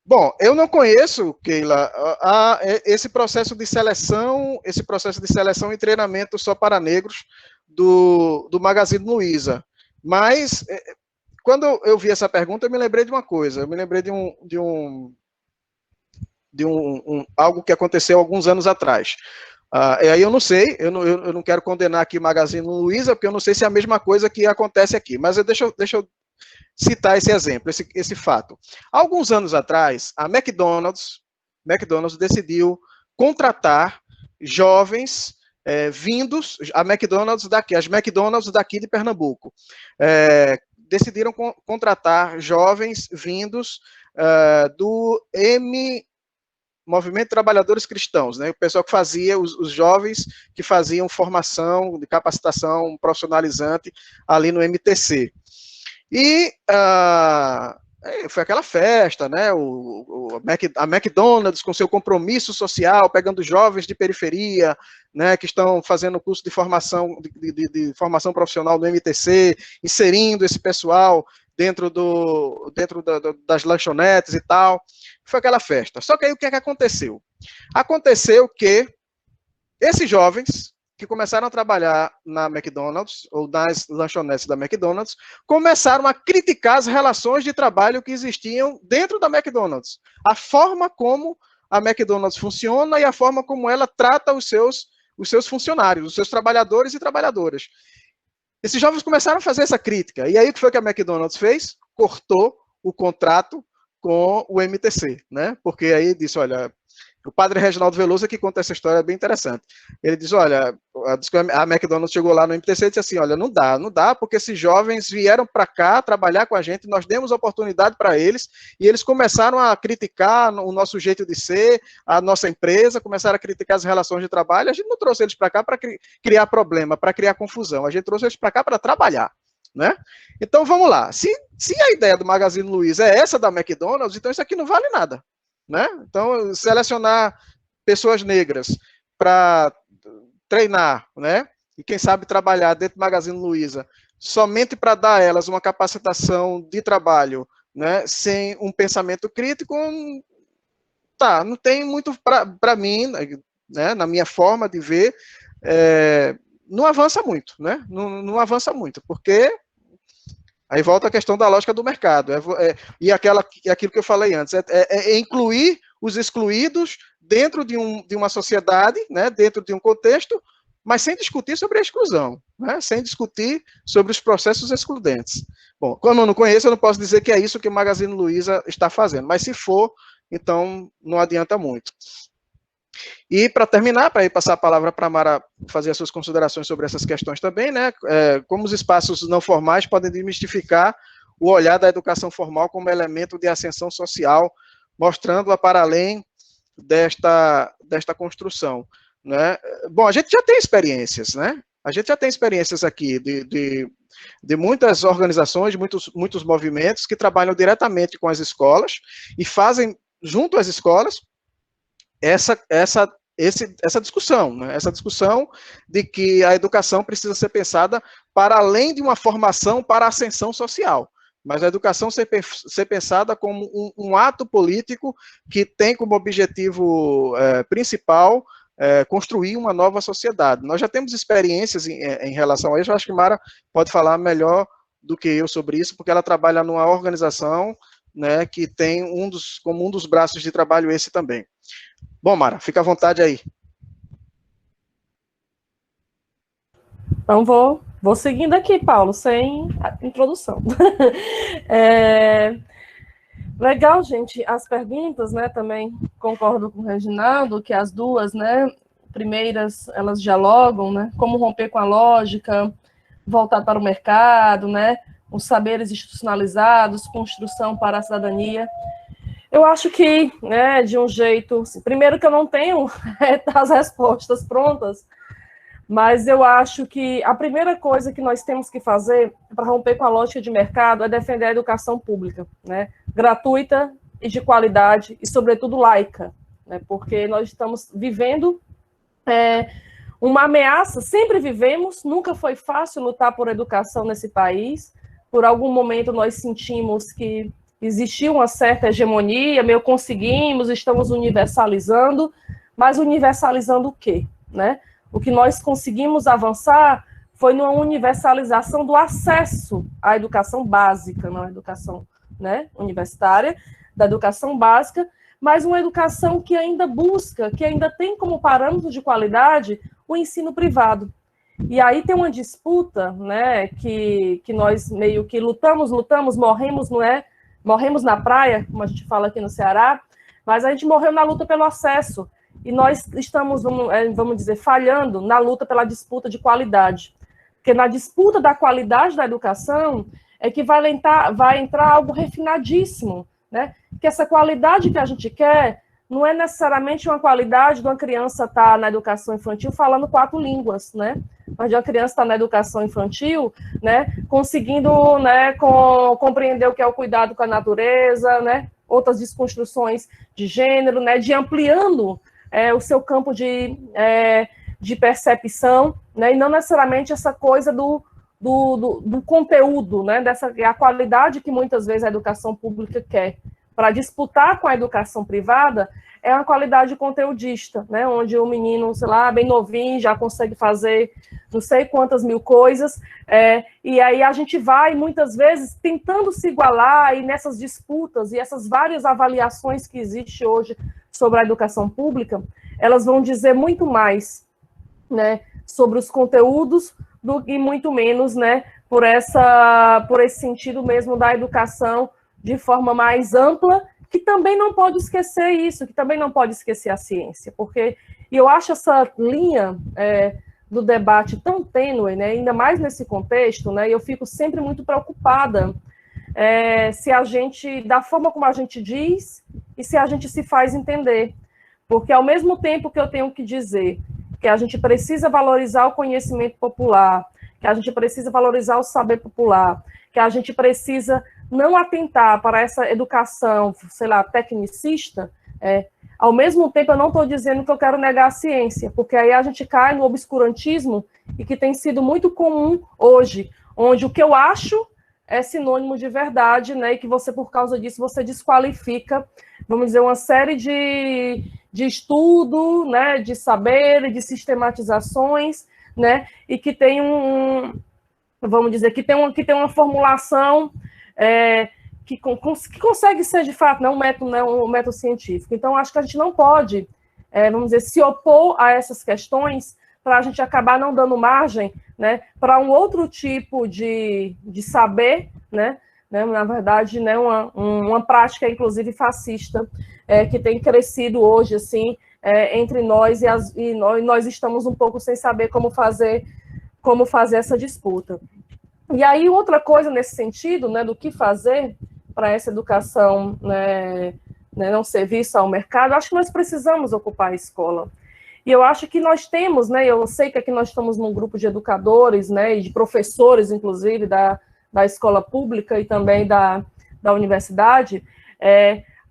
Bom, eu não conheço, Keila, esse processo de seleção e treinamento só para negros do Magazine Luiza, mas quando eu vi essa pergunta, eu me lembrei de uma coisa, eu me lembrei de algo que aconteceu alguns anos atrás. E aí eu não sei, eu não quero condenar aqui Magazine Luiza, porque eu não sei se é a mesma coisa que acontece aqui, mas deixa eu citar esse exemplo, esse fato. Há alguns anos atrás, a McDonald's decidiu contratar jovens vindos, as McDonald's daqui de Pernambuco, decidiram contratar jovens vindos do Movimento de Trabalhadores Cristãos, né? O pessoal que fazia, os jovens que faziam formação de capacitação profissionalizante ali no MTC. E foi aquela festa, né? A McDonald's com seu compromisso social, pegando jovens de periferia, né, que estão fazendo curso de formação, de formação profissional no MTC, inserindo esse pessoal dentro das lanchonetes e tal. Foi aquela festa. Só que aí o que é que aconteceu? Aconteceu que esses jovens que começaram a trabalhar na McDonald's, ou nas lanchonetes da McDonald's, começaram a criticar as relações de trabalho que existiam dentro da McDonald's. A forma como a McDonald's funciona e a forma como ela trata os seus funcionários, os seus trabalhadores e trabalhadoras. Esses jovens começaram a fazer essa crítica. E aí o que foi que a McDonald's fez? Cortou o contrato com o MTC, né? Porque aí disse, olha, o padre Reginaldo Veloso que conta essa história bem interessante. Ele diz, olha, a McDonald's chegou lá no MTC e disse assim, olha, não dá, porque esses jovens vieram para cá trabalhar com a gente, nós demos oportunidade para eles, e eles começaram a criticar o nosso jeito de ser, a nossa empresa, começaram a criticar as relações de trabalho, a gente não trouxe eles para cá para criar problema, para criar confusão, a gente trouxe eles para cá para trabalhar, né? Então, vamos lá, se a ideia do Magazine Luiza é essa da McDonald's, então isso aqui não vale nada. Né? Então, selecionar pessoas negras para treinar, né? E quem sabe trabalhar dentro do Magazine Luiza, somente para dar a elas uma capacitação de trabalho, né? Sem um pensamento crítico, não tem muito para mim, né? Na minha forma de ver, não avança muito, né? Não avança muito, porque aí volta a questão da lógica do mercado. E aquilo que eu falei antes, é incluir os excluídos dentro de uma sociedade, né, dentro de um contexto, mas sem discutir sobre a exclusão, né, sem discutir sobre os processos excludentes. Bom, como eu não conheço, eu não posso dizer que é isso que o Magazine Luiza está fazendo, mas se for, então não adianta muito. E para terminar, para passar a palavra para a Mara fazer as suas considerações sobre essas questões também, né? Como os espaços não formais podem desmistificar o olhar da educação formal como elemento de ascensão social, mostrando-a para além desta construção, né? Bom, a gente já tem experiências, né? A gente já tem experiências aqui de muitas organizações, muitos movimentos que trabalham diretamente com as escolas e fazem junto às escolas essa discussão, né? Essa discussão de que a educação precisa ser pensada para além de uma formação para a ascensão social, mas a educação ser pensada como um ato político que tem como objetivo principal construir uma nova sociedade. Nós já temos experiências em relação a isso, eu acho que Mara pode falar melhor do que eu sobre isso, porque ela trabalha numa organização, né, que tem como um dos braços de trabalho esse também. Bom, Mara, fica à vontade aí. Então, vou seguindo aqui, Paulo, sem introdução. Legal, gente, as perguntas, né, também concordo com o Reginaldo, que as duas, né, primeiras, elas dialogam, né, como romper com a lógica, voltar para o mercado, né, os saberes institucionalizados, construção para a cidadania. Eu acho que, né, de um jeito... Primeiro que eu não tenho as respostas prontas, mas eu acho que a primeira coisa que nós temos que fazer para romper com a lógica de mercado é defender a educação pública, né, gratuita e de qualidade e, sobretudo, laica, né, porque nós estamos vivendo uma ameaça, sempre vivemos, nunca foi fácil lutar por educação nesse país, por algum momento nós sentimos que existia uma certa hegemonia, conseguimos, estamos universalizando, mas universalizando o quê? Né? O que nós conseguimos avançar foi numa universalização do acesso à educação básica, não à educação, né, universitária, da educação básica, mas uma educação que ainda busca, que ainda tem como parâmetro de qualidade o ensino privado. E aí tem uma disputa, né, que nós meio que lutamos, morremos, não é? Morremos na praia, como a gente fala aqui no Ceará, mas a gente morreu na luta pelo acesso. e nós estamos, vamos dizer, falhando na luta pela disputa de qualidade. Porque na disputa da qualidade da educação é que vai entrar algo refinadíssimo, né? Que essa qualidade que a gente quer não é necessariamente uma qualidade de uma criança estar na educação infantil falando 4 línguas, né? Mas de uma criança estar na educação infantil, né, conseguindo, né, compreender o que é o cuidado com a natureza, né, outras desconstruções de gênero, né, de ampliando o seu campo de percepção, né, e não necessariamente essa coisa do conteúdo, né, a qualidade que muitas vezes a educação pública quer. Para disputar com a educação privada, é uma qualidade conteudista, né, onde o menino, sei lá, bem novinho, já consegue fazer não sei quantas mil coisas, e aí a gente vai, muitas vezes, tentando se igualar, e nessas disputas, e essas várias avaliações que existem hoje sobre a educação pública, elas vão dizer muito mais, né, sobre os conteúdos, e muito menos, né, por esse sentido mesmo da educação de forma mais ampla, que também não pode esquecer isso, que também não pode esquecer a ciência, porque eu acho essa linha do debate tão tênue, né, ainda mais nesse contexto, né, e eu fico sempre muito preocupada se a gente, da forma como a gente diz, e se a gente se faz entender, porque ao mesmo tempo que eu tenho que dizer que a gente precisa valorizar o conhecimento popular, que a gente precisa valorizar o saber popular, que a gente precisa não atentar para essa educação, sei lá, tecnicista, ao mesmo tempo eu não estou dizendo que eu quero negar a ciência, porque aí a gente cai no obscurantismo, e que tem sido muito comum hoje, onde o que eu acho é sinônimo de verdade, né, e que você, por causa disso, você desqualifica, vamos dizer, uma série de estudo, né, de saber, de sistematizações, né, e que tem vamos dizer, que tem uma formulação que consegue ser, de fato, um método científico. Então, acho que a gente não pode, vamos dizer, se opor a essas questões para a gente acabar não dando margem, né, para um outro tipo de saber, né, na verdade, né, uma prática, inclusive, fascista, que tem crescido hoje, assim, entre nós, e nós estamos um pouco sem saber como fazer essa disputa. E aí, outra coisa nesse sentido, né, do que fazer para essa educação, né, não ser vista ao mercado, acho que nós precisamos ocupar a escola. E eu acho que nós temos, né, eu sei que aqui nós estamos num grupo de educadores, né, e de professores, inclusive, da escola pública e também da universidade,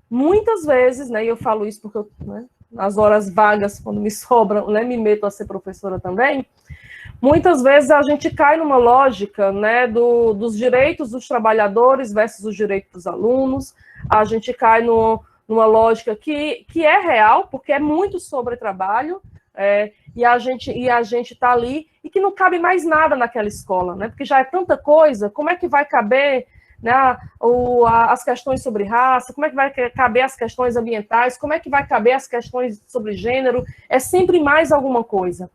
muitas vezes, né, e eu falo isso porque nas horas vagas, quando me sobram, né, me meto a ser professora também, muitas vezes a gente cai numa lógica, né, dos direitos dos trabalhadores versus os direitos dos alunos, a gente cai numa lógica que é real, porque é muito sobre trabalho, e a gente está ali, e que não cabe mais nada naquela escola, né, porque já é tanta coisa, como é que vai caber, né, as questões sobre raça, como é que vai caber as questões ambientais, como é que vai caber as questões sobre gênero, é sempre mais alguma coisa.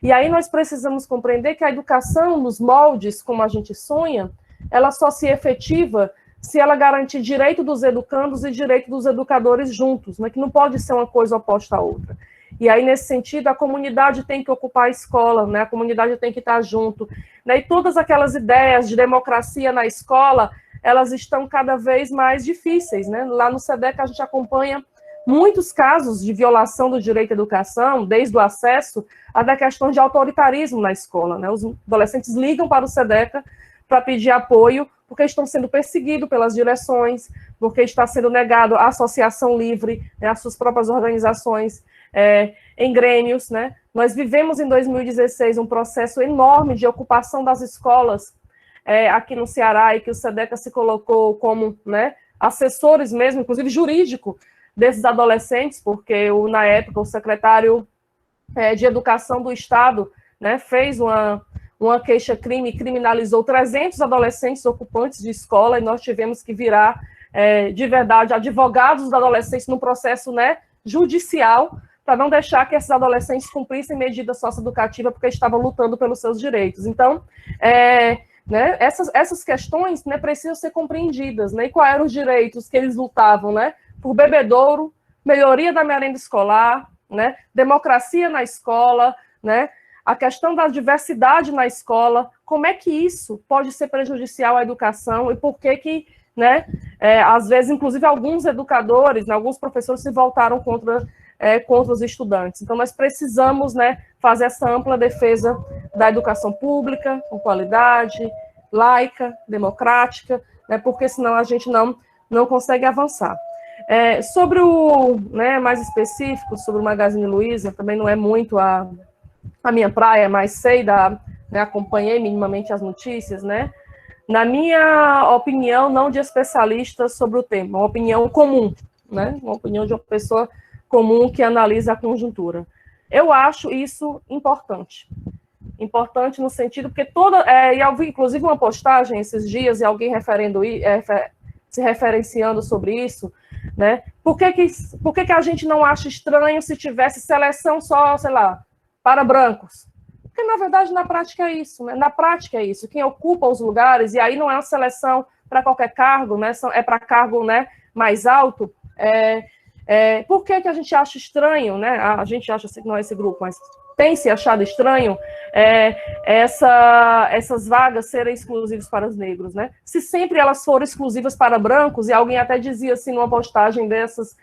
E aí nós precisamos compreender que a educação nos moldes, como a gente sonha, ela só se efetiva se ela garantir direito dos educandos e direito dos educadores juntos, né, que não pode ser uma coisa oposta à outra. E aí, nesse sentido, a comunidade tem que ocupar a escola, né, a comunidade tem que estar junto, né, e todas aquelas ideias de democracia na escola, elas estão cada vez mais difíceis, né? Lá no SEDEC a gente acompanha muitos casos de violação do direito à educação, desde o acesso a questões de autoritarismo na escola, né? Os adolescentes ligam para o SEDECA para pedir apoio, porque estão sendo perseguidos pelas direções, porque está sendo negado a associação livre, né, as suas próprias organizações, em grêmios, né? Nós vivemos em 2016 um processo enorme de ocupação das escolas aqui no Ceará, e que o SEDECA se colocou como, né, assessores mesmo, inclusive jurídico, desses adolescentes, porque na época o secretário de Educação do Estado, né, fez uma queixa-crime e criminalizou 300 adolescentes ocupantes de escola, e nós tivemos que virar, de verdade, advogados dos adolescentes no processo, né, judicial, para não deixar que esses adolescentes cumprissem medida socioeducativa, porque estavam lutando pelos seus direitos. Então, né, essas questões, né, precisam ser compreendidas, né, e quais eram os direitos que eles lutavam, né, por bebedouro, melhoria da merenda escolar, né? Democracia na escola, né? A questão da diversidade na escola, como é que isso pode ser prejudicial à educação e por que, né, às vezes, inclusive, alguns educadores, né, alguns professores se voltaram contra os estudantes. Então, nós precisamos, né, fazer essa ampla defesa da educação pública, com qualidade, laica, democrática, né, porque senão a gente não consegue avançar. Sobre o, né, mais específico, sobre o Magazine Luiza, também não é muito a minha praia, mas sei né, acompanhei minimamente as notícias, né? Na minha opinião, não de especialista sobre o tema, uma opinião comum, né? Uma opinião de uma pessoa comum que analisa a conjuntura. Eu acho isso importante. Importante no sentido, porque e eu vi, inclusive, uma postagem esses dias, e alguém se referenciando sobre isso, né? Por que a gente não acha estranho se tivesse seleção só, sei lá, para brancos? Porque, na verdade, na prática é isso, né? Na prática é isso. Quem ocupa os lugares, e aí não é uma seleção para qualquer cargo, né? É para cargo, né, mais alto. Por que a gente acha estranho, né? A gente acha que não é esse grupo, mas tem se achado estranho essas vagas serem exclusivas para os negros, né? Se sempre elas foram exclusivas para brancos, e alguém até dizia assim numa postagem dessas,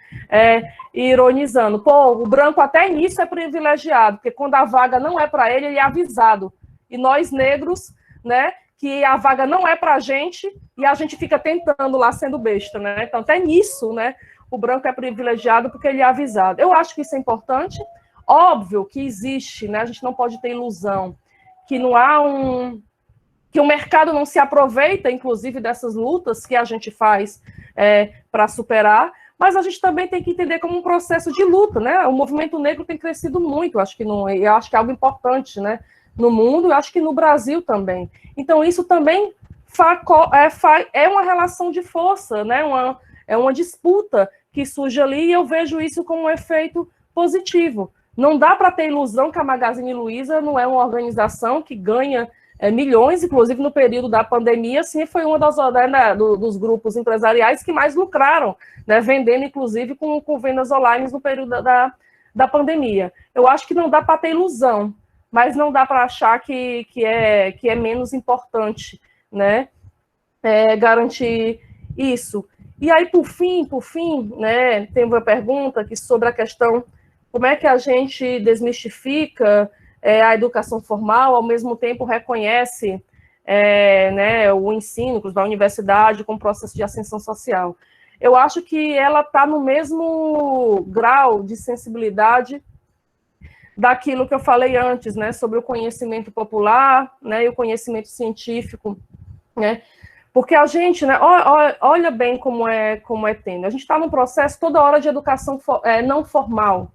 ironizando, pô, o branco até nisso é privilegiado, porque quando a vaga não é para ele, ele é avisado. E nós negros, né, que a vaga não é para a gente, e a gente fica tentando lá sendo besta, né? Então até nisso, né, o branco é privilegiado porque ele é avisado. Eu acho que isso é importante. Óbvio que existe, né? A gente não pode ter ilusão que não há que o mercado não se aproveita, inclusive, dessas lutas que a gente faz para superar, mas a gente também tem que entender como um processo de luta, né? O movimento negro tem crescido muito, eu acho que é algo importante, né? No mundo, eu acho que no Brasil também. Então, isso também é uma relação de força, né? É uma disputa que surge ali, e eu vejo isso como um efeito positivo. Não dá para ter ilusão que a Magazine Luiza não é uma organização que ganha milhões, inclusive no período da pandemia, sim, foi uma dos grupos empresariais que mais lucraram, né, vendendo, inclusive, com vendas online no período da pandemia. Eu acho que não dá para ter ilusão, mas não dá para achar que é menos importante, né, garantir isso. E aí, por fim, né, tem uma pergunta aqui sobre a questão: como é que a gente desmistifica a educação formal, ao mesmo tempo reconhece né, o ensino da universidade como processo de ascensão social? Eu acho que ela está no mesmo grau de sensibilidade daquilo que eu falei antes, né, sobre o conhecimento popular, né, e o conhecimento científico, né? Porque a gente, né, olha bem como é tênue. A gente está num processo toda hora de educação não formal,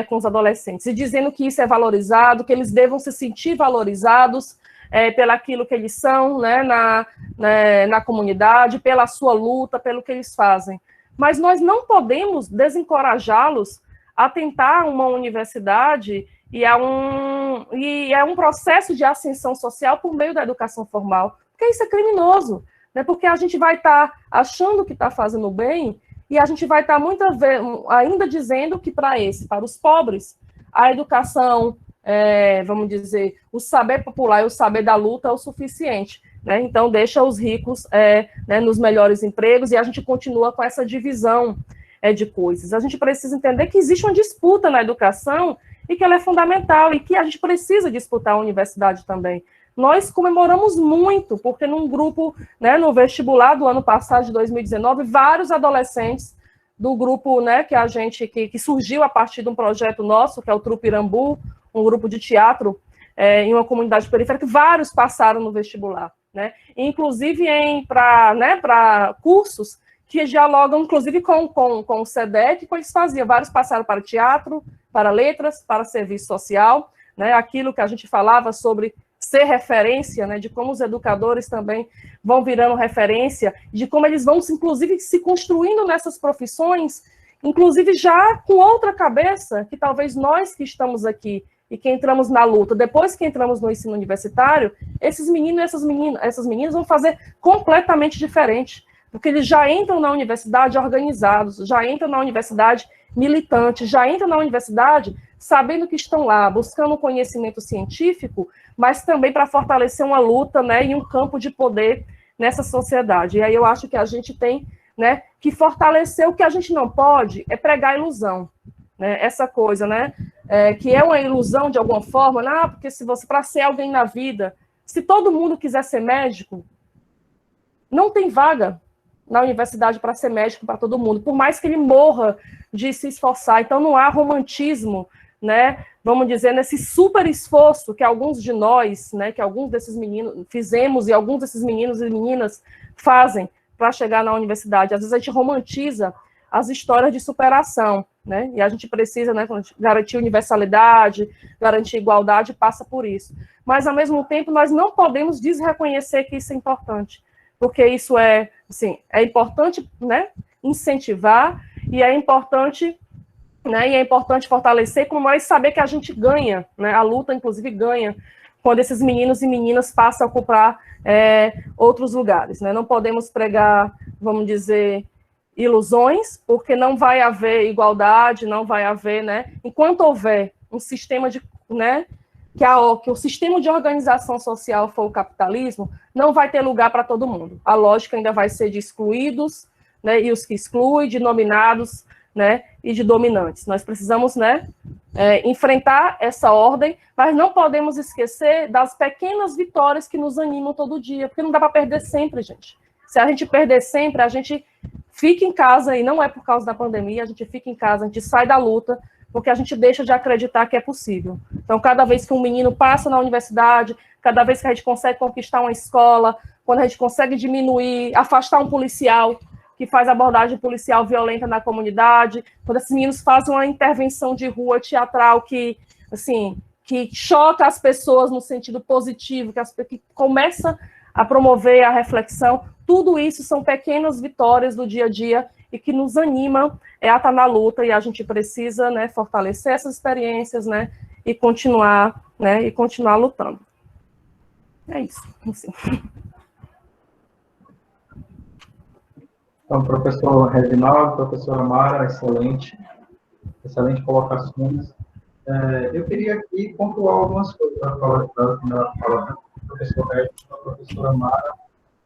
com os adolescentes, e dizendo que isso é valorizado, que eles devam se sentir valorizados pelaquilo que eles são, né, na comunidade, pela sua luta, pelo que eles fazem. Mas nós não podemos desencorajá-los a tentar uma universidade e é um processo de ascensão social por meio da educação formal, porque isso é criminoso, né, porque a gente vai estar achando que está fazendo bem, e a gente vai estar ainda dizendo que para os pobres, a educação, vamos dizer, o saber popular e o saber da luta é o suficiente, né? Então, deixa os ricos né, nos melhores empregos, e a gente continua com essa divisão de coisas. A gente precisa entender que existe uma disputa na educação e que ela é fundamental, e que a gente precisa disputar a universidade também. Nós comemoramos muito, porque num grupo, né, no vestibular do ano passado, de 2019, vários adolescentes do grupo, né, que surgiu a partir de um projeto nosso, que é o Trupe Irambu, um grupo de teatro em uma comunidade periférica, vários passaram no vestibular, né, inclusive para cursos que dialogam, inclusive, com o SEDEC, que eles faziam. Vários passaram para teatro, para letras, para serviço social, né, aquilo que a gente falava sobre ser referência, né, de como os educadores também vão virando referência, de como eles vão, inclusive, se construindo nessas profissões, inclusive já com outra cabeça, que talvez nós que estamos aqui e que entramos na luta, depois que entramos no ensino universitário, esses meninos e essas meninas vão fazer completamente diferente, porque eles já entram na universidade organizados, já entram na universidade militantes já entram na universidade sabendo que estão lá, buscando conhecimento científico, mas também para fortalecer uma luta, né, e um campo de poder nessa sociedade. E aí eu acho que a gente tem, né, que fortalecer. O que a gente não pode é pregar ilusão, né, essa coisa, né, que é uma ilusão de alguma forma, porque se você, para ser alguém na vida, se todo mundo quiser ser médico, não tem vaga na universidade para ser médico para todo mundo, por mais que ele morra de se esforçar. Então não há romantismo, né, vamos dizer, nesse super esforço que alguns de nós, né, que alguns desses meninos fizemos e alguns desses meninos e meninas fazem para chegar na universidade. Às vezes a gente romantiza as histórias de superação, né, e a gente precisa, né, garantir universalidade, garantir igualdade, passa por isso. Mas, ao mesmo tempo, nós não podemos desreconhecer que isso é importante, porque isso é, assim, é importante, né, incentivar, e é importante, né, e é importante fortalecer, como nós saber que a gente ganha, né, a luta, inclusive, ganha, quando esses meninos e meninas passam a ocupar outros lugares, né, não podemos pregar, vamos dizer, ilusões, porque não vai haver igualdade, não vai haver, né, enquanto houver um sistema de, né, que o sistema de organização social for o capitalismo, não vai ter lugar para todo mundo. A lógica ainda vai ser de excluídos, né, e os que excluem, de dominados, né, e de dominantes. Nós precisamos, né, enfrentar essa ordem, mas não podemos esquecer das pequenas vitórias que nos animam todo dia, porque não dá para perder sempre, gente. Se a gente perder sempre, a gente fica em casa, e não é por causa da pandemia, a gente fica em casa, a gente sai da luta, porque a gente deixa de acreditar que é possível. Então, cada vez que um menino passa na universidade, cada vez que a gente consegue conquistar uma escola, quando a gente consegue diminuir, afastar um policial que faz abordagem policial violenta na comunidade, quando esses meninos fazem uma intervenção de rua teatral que, assim, que choca as pessoas no sentido positivo, que começa a promover a reflexão, tudo isso são pequenas vitórias do dia a dia e que nos animam a estar na luta, e a gente precisa, né, fortalecer essas experiências, né, e continuar lutando. É isso, assim. Então, professor Reginaldo, professora Mara, excelente colocações. Eu queria aqui pontuar algumas coisas da fala do professor Reginaldo e da professora Mara,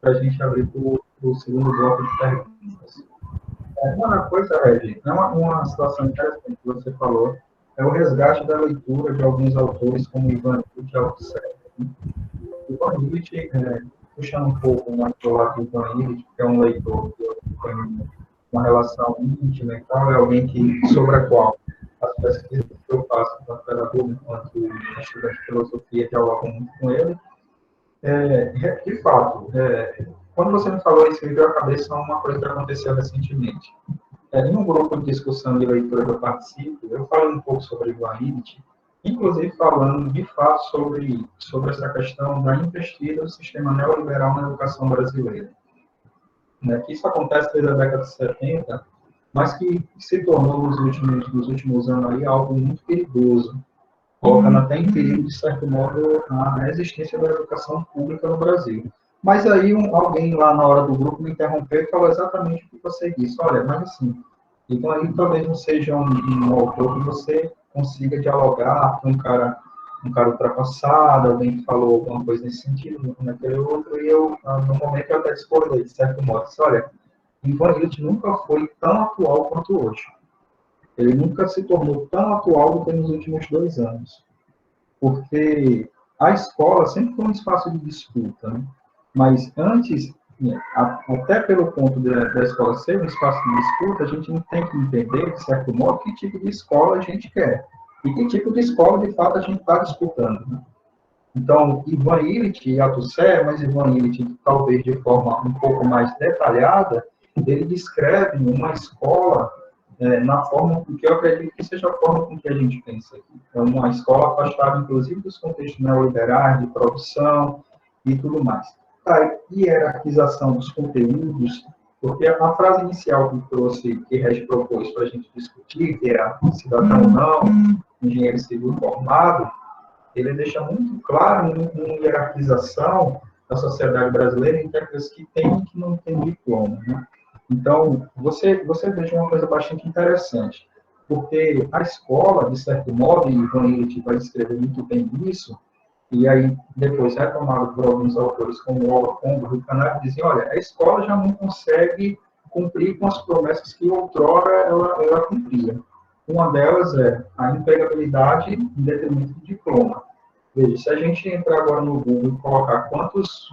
para a gente abrir para o segundo bloco de perguntas. Uma coisa, Regi, é uma situação interessante que você falou, é o resgate da leitura de alguns autores, como Ivan Illich e Althusser. Ivan Illich, puxando um pouco mais para o lado do Ivan Illich, que é um leitor que tem uma relação íntima e tal, é alguém sobre a qual as pesquisas que eu faço enquanto pedagogo, enquanto estudante de filosofia, dialogo muito com ele. De fato, quando você me falou isso, me veio à cabeça uma coisa que aconteceu recentemente. Em um grupo de discussão de leitura que eu participo, eu falei um pouco sobre Ivan Illich, inclusive falando, de fato, sobre essa questão da investida do sistema neoliberal na educação brasileira. Que isso acontece desde a década de 70, mas que se tornou, nos últimos anos, aí, algo muito perigoso, colocando até em perigo, de certo modo, a existência da educação pública no Brasil. Mas aí alguém lá na hora do grupo me interrompeu e falou exatamente o que você disse. Olha, mas assim, então aí talvez não seja um autor que você consiga dialogar com um cara ultrapassado, alguém que falou alguma coisa nesse sentido, naquele outro, e eu, no momento, eu até discordei, de certo modo. Disse, olha, Ivan Illich nunca foi tão atual quanto hoje. Ele nunca se tornou tão atual do que nos últimos 2 anos. Porque a escola sempre foi um espaço de disputa, né? Mas antes, até pelo ponto da escola ser um espaço de disputa, a gente tem que entender, de certo modo, que tipo de escola a gente quer. E que tipo de escola, de fato, a gente está disputando. Né? Então, Ivan Illich e Althusser, mas Ivan Illich, talvez de forma um pouco mais detalhada, ele descreve uma escola na forma com que eu acredito que seja a forma com que a gente pensa aqui. É uma escola afastada, inclusive, dos contextos neoliberais, de produção e tudo mais. A hierarquização dos conteúdos, porque a frase inicial que Regi propôs para a gente discutir, que era cidadão não, engenheiro civil formado, ele deixa muito claro uma hierarquização da sociedade brasileira entre aqueles que têm e que não têm diploma. Né? Então, você veja uma coisa bastante interessante. porque a escola, de certo modo, e Ivan Illich vai descrever muito bem isso, e aí depois retomado por alguns autores como o Ola Pombo, o Canário, dizem, olha, a escola já não consegue cumprir com as promessas que outrora ela cumpria. Uma delas é a empregabilidade em detrimento do diploma. Veja, se a gente entrar agora no Google e colocar quantos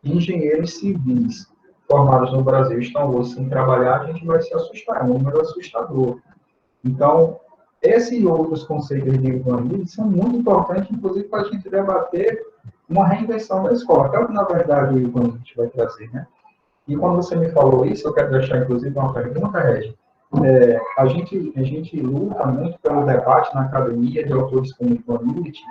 engenheiros civis formados no Brasil estão hoje sem trabalhar, a gente vai se assustar, é um número assustador. Então, esse e outros conceitos de Ivan Illich são muito importantes, inclusive, para a gente debater uma reinvenção da escola, que é o que, na verdade, o Ivan Illich vai trazer, né? E quando você me falou isso, eu quero deixar, inclusive, uma pergunta, Regi. A gente luta muito pelo debate na academia de autores como Ivan Illich,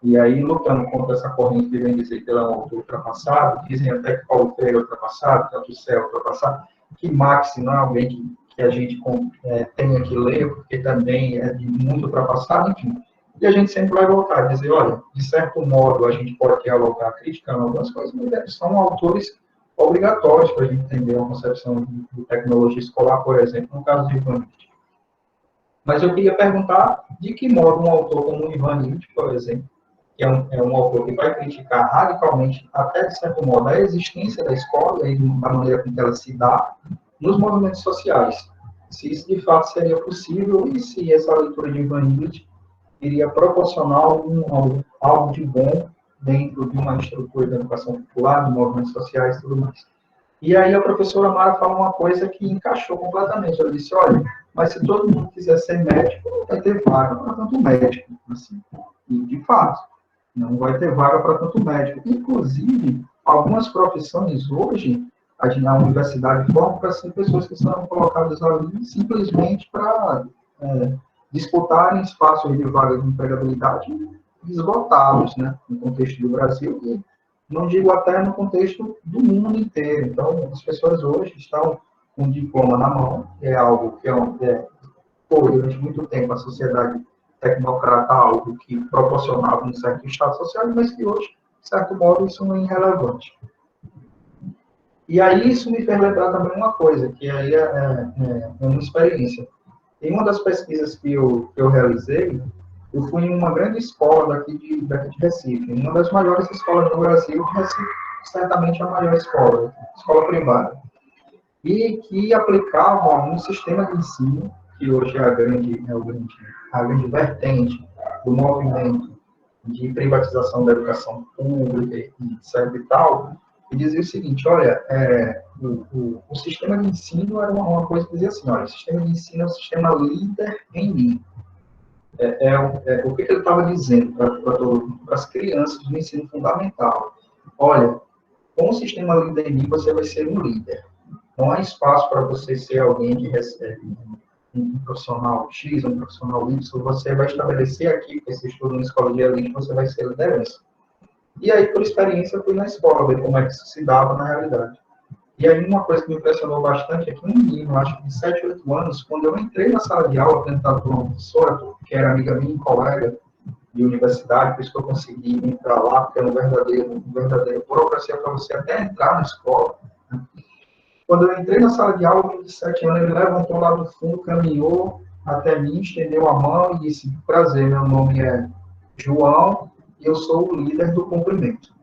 e aí lutando contra essa corrente que vem dizer que ele é um autor ultrapassado, dizem até que Paulo Freire é ultrapassado, que Althusser é ultrapassado, que Marx não é alguém que a gente tenha que ler, porque também é muito ultrapassado, enfim. E a gente sempre vai voltar a dizer, olha, de certo modo a gente pode dialogar, criticando algumas coisas, mas eles são autores obrigatórios para a gente entender a concepção de tecnologia escolar, por exemplo, no caso de Ivan Illich. Mas eu queria perguntar de que modo um autor como Ivan Illich, por exemplo, que é um autor que vai criticar radicalmente, até de certo modo, a existência da escola e da maneira com que ela se dá nos movimentos sociais. Se isso de fato seria possível e se essa leitura de Ivan Illich iria proporcionar algo de bom dentro de uma estrutura de educação popular, de movimentos sociais e tudo mais. E aí a professora Mara fala uma coisa que encaixou completamente. Ela disse, olha, mas se todo mundo quiser ser médico, não vai ter vaga para tanto médico. Assim. E, de fato, não vai ter vaga para tanto médico. Inclusive, algumas profissões hoje, a universidade forma para ser pessoas que são colocadas ali simplesmente para disputarem espaços de vaga de empregabilidade esgotados, né, no contexto do Brasil e, não digo até no contexto do mundo inteiro. Então, as pessoas hoje estão com um diploma na mão, que é algo que foi durante muito tempo a sociedade tecnocrata, algo que proporcionava um certo estado social, mas que hoje, de certo modo, isso não é irrelevante. E aí isso me fez lembrar também uma coisa, que aí é uma experiência. Em uma das pesquisas que eu realizei, eu fui em uma grande escola daqui de Recife, uma das maiores escolas do Brasil, Recife, certamente a maior escola privada, e que aplicava um sistema de ensino, que hoje é a grande vertente do movimento de privatização da educação pública, etc. e tal, e dizia o seguinte, olha, o sistema de ensino era uma coisa que dizia assim, olha, o sistema de ensino é um sistema líder em mim. O que ele estava dizendo para as crianças do ensino fundamental? Olha, com o sistema líder em mim, você vai ser um líder. Não há espaço para você ser alguém que recebe um profissional X, um profissional Y, você vai estabelecer aqui, porque você estuda na escola de elite, você vai ser liderança. E aí, por experiência, eu fui na escola, ver como é que isso se dava na realidade. E aí, uma coisa que me impressionou bastante é que um menino, acho que de 7, 8 anos, quando eu entrei na sala de aula, tentado por uma professora, que era amiga minha e colega de universidade, por isso que eu consegui entrar lá, porque é um verdadeiro burocracia para você até entrar na escola. Né? Quando eu entrei na sala de aula, um menino de 7 anos, ele levantou lá do fundo, caminhou até mim, estendeu a mão e disse, prazer, meu nome é João, e eu sou o líder do cumprimento.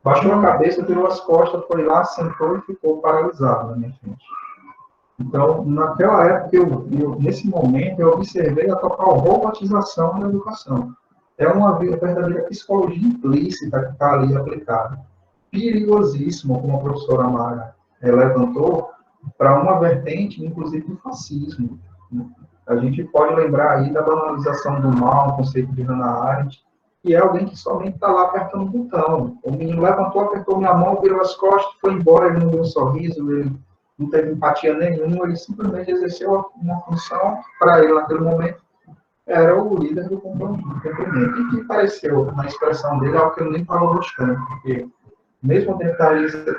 Baixou a cabeça, virou as costas, foi lá, sentou e ficou paralisado na minha frente. Então, naquela época, nesse momento, eu observei a total robotização da educação. É uma verdadeira psicologia implícita que está ali aplicada. Perigosíssimo, como a professora Mara levantou, para uma vertente, inclusive, do fascismo. A gente pode lembrar aí da banalização do mal, o conceito de Hannah Arendt, que é alguém que somente está lá apertando o botão. O menino levantou, apertou minha mão, virou as costas, foi embora, ele não deu um sorriso, ele não teve empatia nenhuma, ele simplesmente exerceu uma função, para ele naquele momento, era o líder do cumprimento. E que pareceu, na expressão dele, algo que eu nem estava gostando, porque mesmo dentro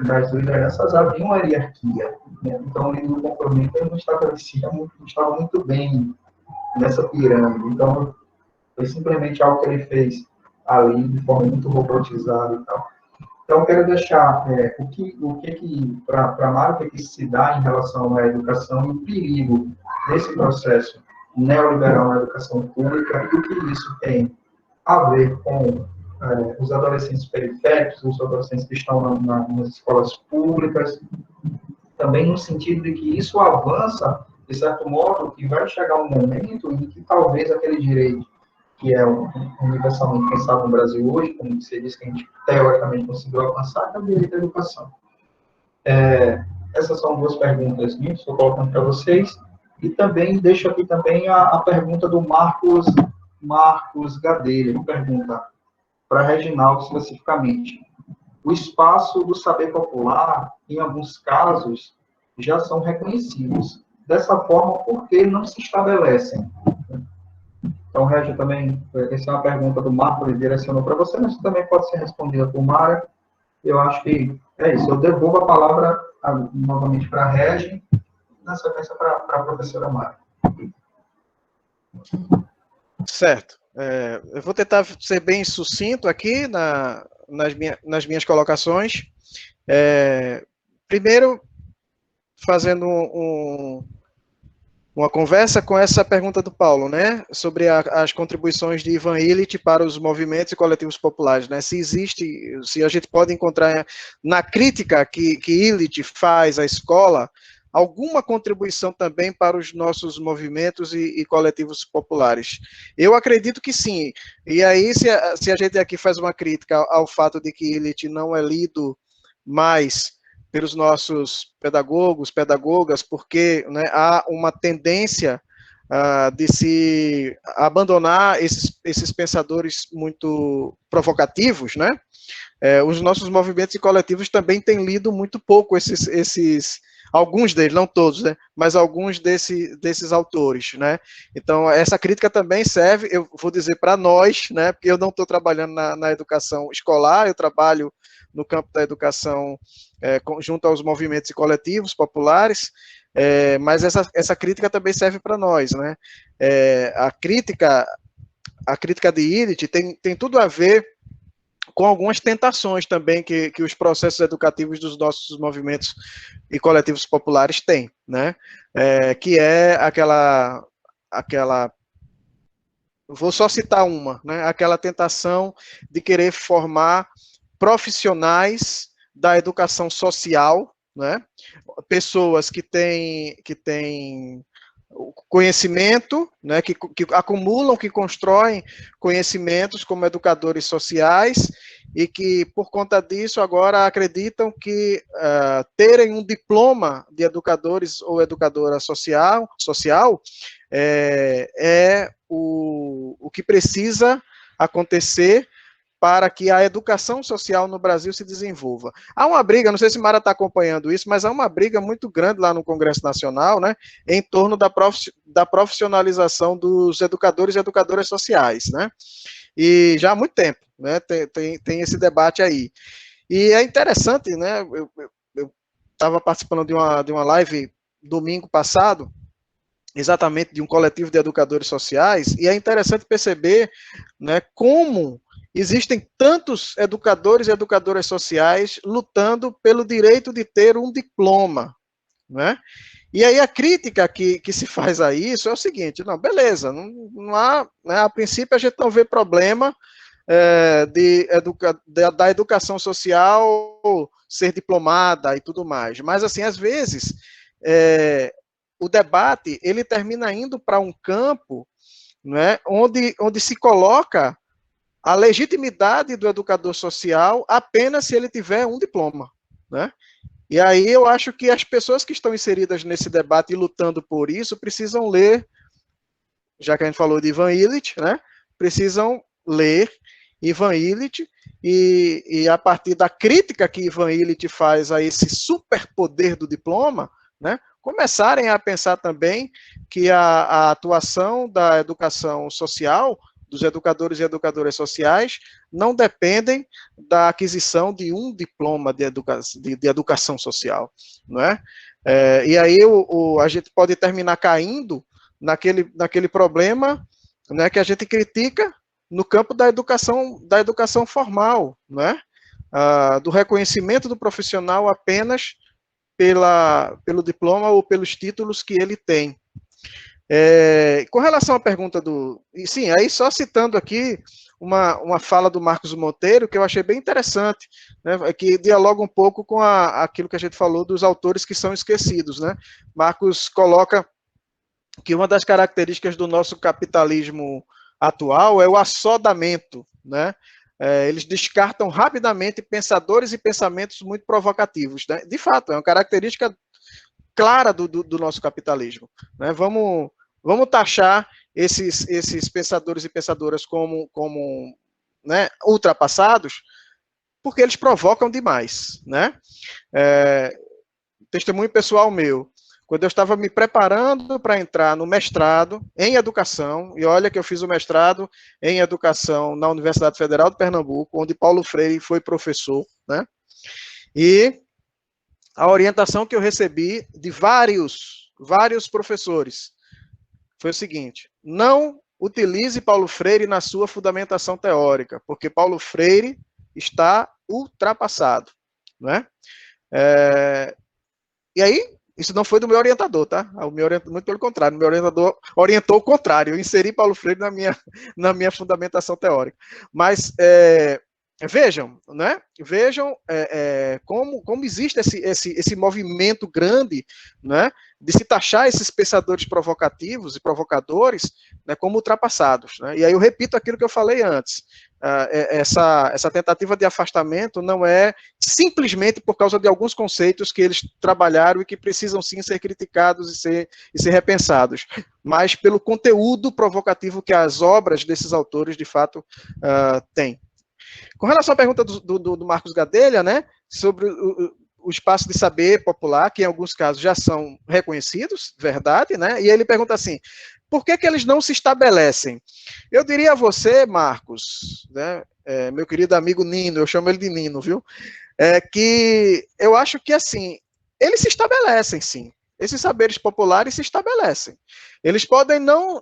das lideranças havia uma hierarquia. Né? Então, o líder do cumprimento não estava muito bem nessa pirâmide. Então, foi simplesmente algo que ele fez ali, de forma muito robotizada e tal. Então, eu quero deixar para Mara, o que se dá em relação à educação e o perigo desse processo neoliberal na educação pública e o que isso tem a ver com os adolescentes periféricos, os adolescentes que estão nas escolas públicas, também no sentido de que isso avança, de certo modo, que vai chegar um momento em que talvez aquele direito que é universalmente pensado no Brasil hoje, como você disse que a gente teoricamente conseguiu alcançar, que é o direito à educação. Essas são duas perguntas minhas, estou colocando para vocês, e também deixo aqui também a pergunta do Marcos Gadelha, que pergunta para Reginaldo especificamente. O espaço do saber popular, em alguns casos, já são reconhecidos. Dessa forma, por que não se estabelecem? Então, Regi, também, essa é uma pergunta do Marco, ele direcionou para você, mas também pode ser respondida por Mara. Eu acho que é isso. Eu devolvo a palavra novamente para a Regi, na sequência para a professora Mara. Certo. Eu vou tentar ser bem sucinto aqui nas minhas colocações. Primeiro, fazendo uma conversa com essa pergunta do Paulo, né, sobre as contribuições de Ivan Illich para os movimentos e coletivos populares, né, se a gente pode encontrar na crítica que Illich faz à escola, alguma contribuição também para os nossos movimentos e coletivos populares. Eu acredito que sim, e aí se a gente aqui faz uma crítica ao fato de que Illich não é lido mais pelos nossos pedagogas, porque, né, há uma tendência de se abandonar esses pensadores muito provocativos, né? Os nossos movimentos e coletivos também têm lido muito pouco alguns deles, não todos, né, mas alguns desses autores, né? Então, essa crítica também serve, eu vou dizer, para nós, né, porque eu não estou trabalhando na educação escolar, eu trabalho no campo da educação junto aos movimentos e coletivos populares, mas essa crítica também serve para nós, né? A crítica de Illich tem tudo a ver com algumas tentações também que os processos educativos dos nossos movimentos e coletivos populares têm, né? Que é aquela, vou só citar uma, né? Aquela tentação de querer formar profissionais da educação social, né? Pessoas que têm conhecimento, né? que acumulam, que constroem conhecimentos como educadores sociais e que, por conta disso, agora acreditam que terem um diploma de educadores ou educadora social é o que precisa acontecer para que a educação social no Brasil se desenvolva. Há uma briga, não sei se Mara está acompanhando isso, mas há uma briga muito grande lá no Congresso Nacional, né, em torno da profissionalização dos educadores e educadoras sociais, né, e já há muito tempo, né, tem esse debate aí. E é interessante, né, eu estava participando de uma live domingo passado, exatamente de um coletivo de educadores sociais, e é interessante perceber, né, como existem tantos educadores e educadoras sociais lutando pelo direito de ter um diploma, né? E aí a crítica que se faz a isso é o seguinte, não, beleza, não há, né, a princípio a gente não vê problema da educação social ser diplomada e tudo mais, mas assim, às vezes, o debate, ele termina indo para um campo, né, onde se coloca a legitimidade do educador social apenas se ele tiver um diploma, né? E aí eu acho que as pessoas que estão inseridas nesse debate e lutando por isso precisam ler, já que a gente falou de Ivan Illich, né? Precisam ler Ivan Illich e a partir da crítica que Ivan Illich faz a esse superpoder do diploma, né? Começarem a pensar também que a atuação da educação social, dos educadores e educadoras sociais, não dependem da aquisição de um diploma de educação social, não é? E aí a gente pode terminar caindo naquele problema, né, que a gente critica no campo da educação formal, não é? Do reconhecimento do profissional apenas pelo diploma ou pelos títulos que ele tem. Com relação à pergunta do... E, sim, aí só citando aqui uma fala do Marcos Monteiro, que eu achei bem interessante, né, que dialoga um pouco com aquilo que a gente falou dos autores que são esquecidos, né? Marcos coloca que uma das características do nosso capitalismo atual é o assodamento, né? Eles descartam rapidamente pensadores e pensamentos muito provocativos, né? De fato, é uma característica clara do nosso capitalismo, né? Vamos taxar esses pensadores e pensadoras como né, ultrapassados, porque eles provocam demais, né? Testemunho pessoal meu, quando eu estava me preparando para entrar no mestrado em educação, e olha que eu fiz o mestrado em educação na Universidade Federal de Pernambuco, onde Paulo Freire foi professor, né? E a orientação que eu recebi de vários professores foi o seguinte: não utilize Paulo Freire na sua fundamentação teórica, porque Paulo Freire está ultrapassado, né? E aí, isso não foi do meu orientador, tá? Muito pelo contrário, o meu orientador orientou o contrário, eu inseri Paulo Freire na minha fundamentação teórica. Mas vejam, né? Vejam como existe esse movimento grande, né, de se taxar esses pensadores provocativos e provocadores, né, como ultrapassados, né? E aí eu repito aquilo que eu falei antes. Essa tentativa de afastamento não é simplesmente por causa de alguns conceitos que eles trabalharam e que precisam sim ser criticados e ser repensados, mas pelo conteúdo provocativo que as obras desses autores de fato têm. Com relação à pergunta do Marcos Gadelha, né, sobre o espaço de saber popular, que em alguns casos já são reconhecidos, verdade, né? E ele pergunta assim: por que eles não se estabelecem? Eu diria a você, Marcos, né, meu querido amigo Nino, eu chamo ele de Nino, viu? Que eu acho que, assim, eles se estabelecem, sim. Esses saberes populares se estabelecem. Eles podem não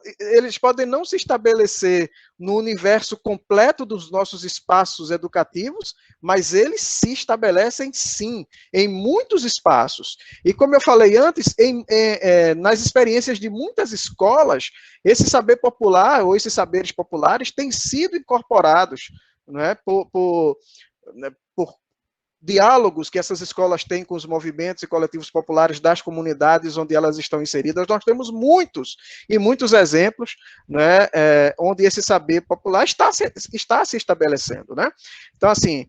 se estabelecer no universo completo dos nossos espaços educativos, mas eles se estabelecem, sim, em muitos espaços. E como eu falei antes, nas experiências de muitas escolas, esse saber popular, ou esses saberes populares, têm sido incorporados, né, por diálogos que essas escolas têm com os movimentos e coletivos populares das comunidades onde elas estão inseridas. Nós temos muitos exemplos, né, onde esse saber popular está se estabelecendo, né? Então, assim,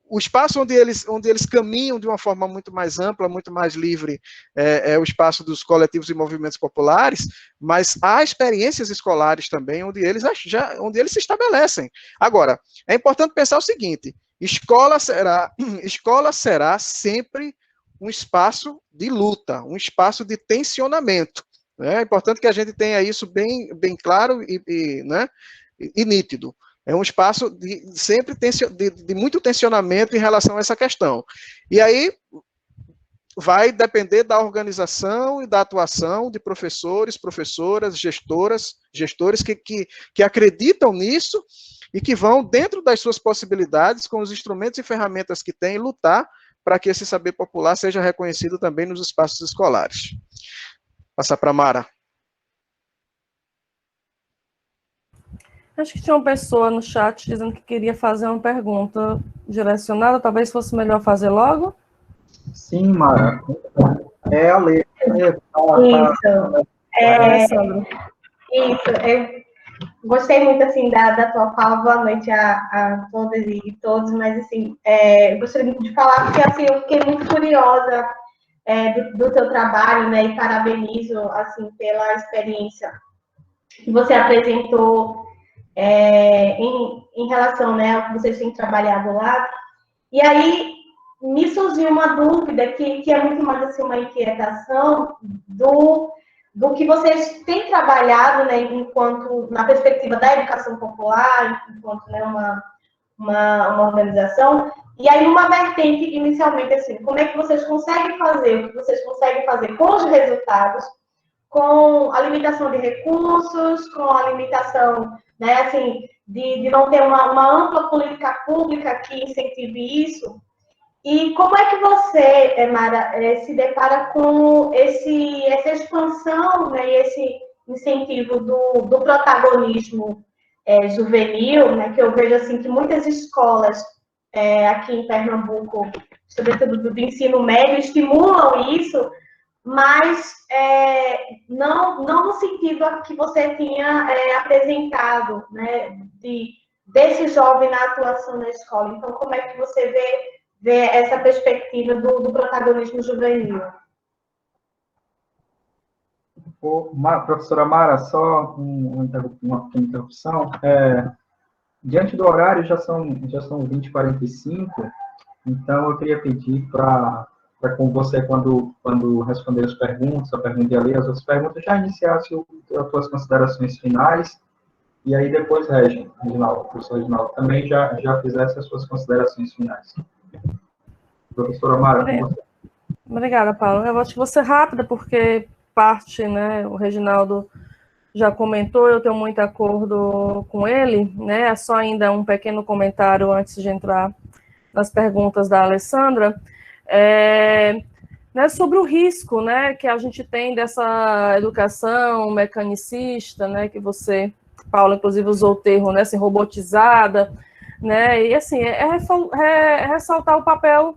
o espaço onde eles caminham de uma forma muito mais ampla, muito mais livre, é o espaço dos coletivos e movimentos populares, mas há experiências escolares também onde eles se estabelecem. Agora, é importante pensar o seguinte: escola será sempre um espaço de luta, um espaço de tensionamento. Né? É importante que a gente tenha isso bem claro né, e nítido. É um espaço de muito tensionamento em relação a essa questão. E aí vai depender da organização e da atuação de professores, professoras, gestores que acreditam nisso e que vão, dentro das suas possibilidades, com os instrumentos e ferramentas que têm, lutar para que esse saber popular seja reconhecido também nos espaços escolares. Passar para a Mara. Acho que tinha uma pessoa no chat dizendo que queria fazer uma pergunta direcionada, talvez fosse melhor fazer logo. Sim, Mara. É a Lê. Isso. Eu gostei muito, assim, da tua fala. Boa noite a todas e todos, mas, assim, eu gostaria muito de falar, porque, assim, eu fiquei muito curiosa do teu trabalho, né, e parabenizo, assim, pela experiência que você apresentou em relação, né, ao que vocês têm trabalhado lá. E aí me surgiu uma dúvida que é muito mais assim, uma inquietação do que vocês têm trabalhado, né, enquanto na perspectiva da educação popular, enquanto, né, uma organização. E aí, uma vertente inicialmente assim, como é que vocês conseguem fazer o que vocês conseguem fazer com os resultados, com a limitação de recursos, com a limitação, né, assim, de não ter uma ampla política pública que incentive isso. E como é que você, Mara, se depara com essa expansão, né, e esse incentivo do protagonismo juvenil, né, que eu vejo assim que muitas escolas aqui em Pernambuco, sobretudo do ensino médio, estimulam isso, mas não no sentido que você tinha apresentado, né, desse jovem na atuação na escola. Então, como é que você vê essa perspectiva do protagonismo juvenil? Professora Mara, só uma pequena interrupção. Diante do horário, já são 20h45, então eu queria pedir para com você, quando responder as perguntas, a pergunta e a ler as outras perguntas, já iniciasse as suas considerações finais, e aí depois, Reginaldo, professor Reginaldo, também já fizesse as suas considerações finais. Professora Mara, com você. Obrigada, Paulo. Eu acho que vou ser rápida, porque parte, né, o Reginaldo já comentou, eu tenho muito acordo com ele, né, é só ainda um pequeno comentário antes de entrar nas perguntas da Alessandra, né, sobre o risco, né, que a gente tem dessa educação mecanicista, né, que você, Paulo, inclusive usou o termo, né, assim, robotizada, né, e assim, ressaltar o papel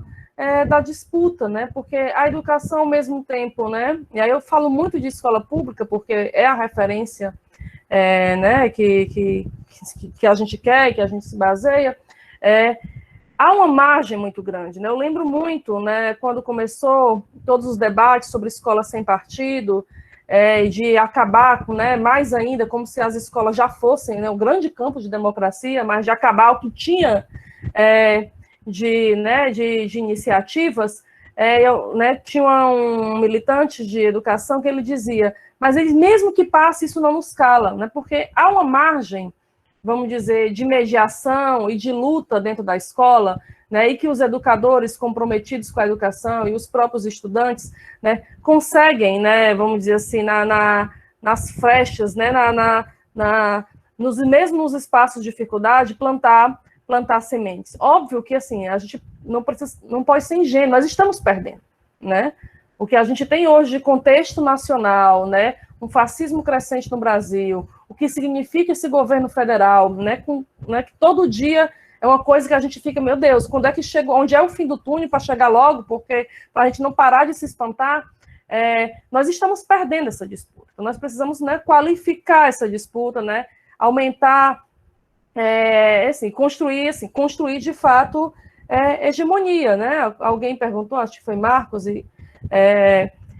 da disputa, né, porque a educação ao mesmo tempo, né, e aí eu falo muito de escola pública, porque é a referência, né, que a gente quer, que a gente se baseia, há uma margem muito grande, né, eu lembro muito, né, quando começou todos os debates sobre escola sem partido, de acabar, né, mais ainda, como se as escolas já fossem, né, um grande campo de democracia, mas de acabar o que tinha de iniciativas, tinha um militante de educação que ele dizia, mas ele, mesmo que passe, isso não nos cala, né, porque há uma margem, vamos dizer, de mediação e de luta dentro da escola, né, e que os educadores comprometidos com a educação e os próprios estudantes, né, conseguem, né, vamos dizer assim, nas frechas, né, mesmo nos espaços de dificuldade, plantar sementes. Óbvio que, assim, a gente não pode ser ingênuo, nós estamos perdendo, né? O que a gente tem hoje de contexto nacional, né? Um fascismo crescente no Brasil, o que significa esse governo federal, né? Que todo dia é uma coisa que a gente fica, meu Deus, quando é que chegou, onde é o fim do túnel para chegar logo, porque para a gente não parar de se espantar, nós estamos perdendo essa disputa. Nós precisamos, né, qualificar essa disputa, né? Aumentar, construir de fato hegemonia, né? Alguém perguntou, acho que foi Marcos, e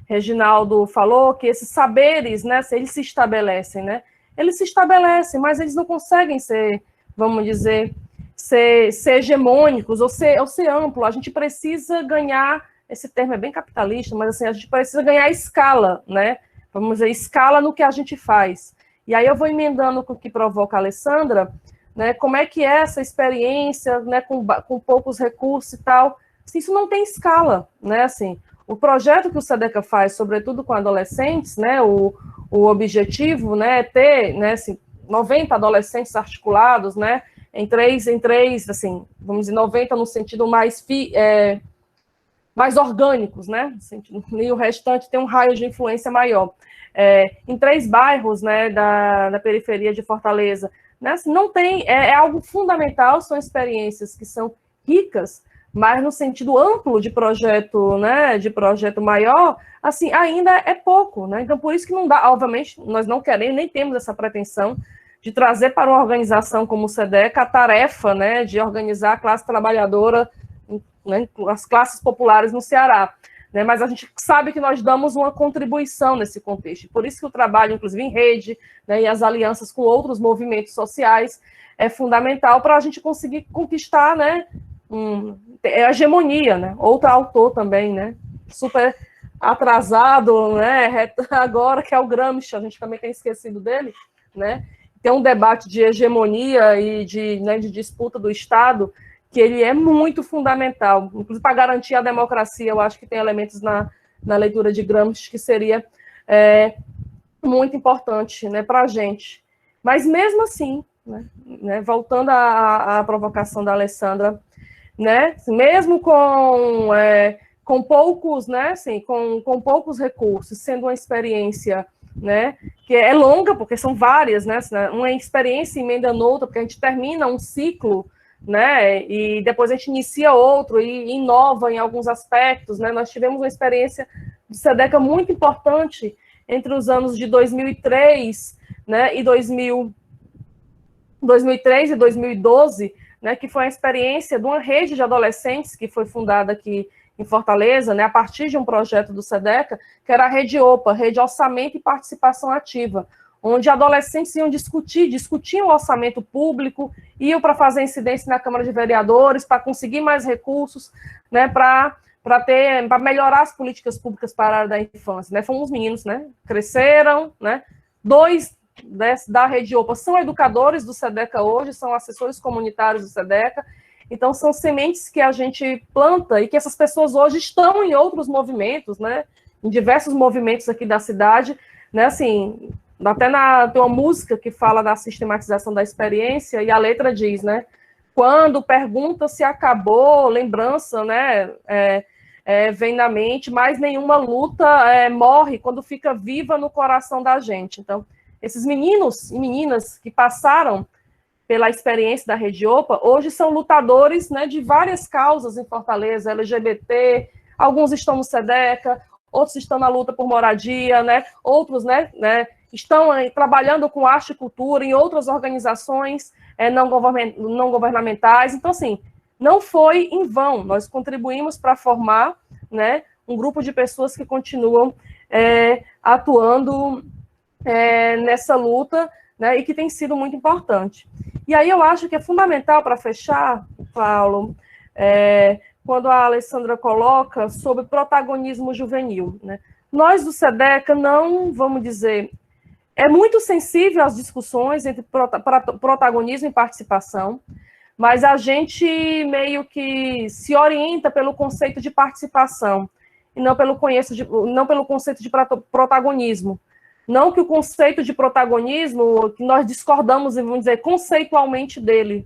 Reginaldo falou que esses saberes, né, eles se estabelecem, né? Eles se estabelecem, mas eles não conseguem ser, vamos dizer, ser hegemônicos ou ser amplo. A gente precisa ganhar, esse termo é bem capitalista, mas assim, a gente precisa ganhar escala, né? Vamos dizer, escala no que a gente faz. E aí eu vou emendando com o que provoca a Alessandra, né, como é que é essa experiência, né, com poucos recursos e tal. Assim, isso não tem escala, né, assim, o projeto que o SEDECA faz, sobretudo com adolescentes, né, o objetivo, né, é ter, né, assim, 90 adolescentes articulados, né, em três, assim, vamos dizer, 90 no sentido mais orgânicos, né, e o restante tem um raio de influência maior. Em 3 bairros, né, da periferia de Fortaleza, né, assim, não tem, algo fundamental, são experiências que são ricas, mas no sentido amplo de projeto, né, de projeto maior, assim, ainda é pouco, né, então por isso que não dá, obviamente, nós não queremos, nem temos essa pretensão de trazer para uma organização como o SEDECA a tarefa, né, de organizar a classe trabalhadora, né, as classes populares no Ceará, né, mas a gente sabe que nós damos uma contribuição nesse contexto, por isso que o trabalho, inclusive em rede, né, e as alianças com outros movimentos sociais é fundamental para a gente conseguir conquistar, né, a hegemonia, né, outro autor também, né, super atrasado, né, agora que é o Gramsci, a gente também tem esquecido dele, né, tem um debate de hegemonia e de disputa do Estado, que ele é muito fundamental, inclusive para garantir a democracia. Eu acho que tem elementos na leitura de Gramsci que seria muito importante, né, para a gente. Mas mesmo assim, né, voltando à provocação da Alessandra, né, mesmo com poucos, né, assim, com poucos recursos, sendo uma experiência, né, que é longa, porque são várias, né, uma experiência emenda noutra, porque a gente termina um ciclo, né, e depois a gente inicia outro e inova em alguns aspectos, né. Nós tivemos uma experiência de SEDECA muito importante entre os anos de 2003, né, e 2003 e 2012, né, que foi a experiência de uma rede de adolescentes que foi fundada aqui em Fortaleza, né, a partir de um projeto do SEDECA, que era a Rede OPA, Rede Orçamento e Participação Ativa, onde adolescentes iam discutiam o orçamento público, iam para fazer incidência na Câmara de Vereadores, para conseguir mais recursos, né, para melhorar as políticas públicas para a área da infância, né? Fomos meninos, né? Cresceram, né? 2 da Rede OPA são educadores do SEDECA hoje, são assessores comunitários do SEDECA, então são sementes que a gente planta e que essas pessoas hoje estão em outros movimentos, né? Em diversos movimentos aqui da cidade, né? Assim, até tem uma música que fala da sistematização da experiência e a letra diz, né? Quando pergunta se acabou, lembrança, né? Vem na mente, mas nenhuma luta morre quando fica viva no coração da gente. Então, esses meninos e meninas que passaram pela experiência da Rede OPA, hoje são lutadores, né, de várias causas em Fortaleza, LGBT, alguns estão no SEDECA, outros estão na luta por moradia, né, outros, né, estão trabalhando com arte e cultura em outras organizações não governamentais. Então, assim, não foi em vão, nós contribuímos para formar, né, um grupo de pessoas que continuam atuando nessa luta, né, e que tem sido muito importante. E aí eu acho que é fundamental, para fechar, Paulo, quando a Alessandra coloca sobre protagonismo juvenil, né? Nós do SEDECA não, vamos dizer, é muito sensível às discussões entre protagonismo e participação, mas a gente meio que se orienta pelo conceito de participação, e não pelo conceito de protagonismo. Não que o conceito de protagonismo, que nós discordamos, vamos dizer, conceitualmente dele,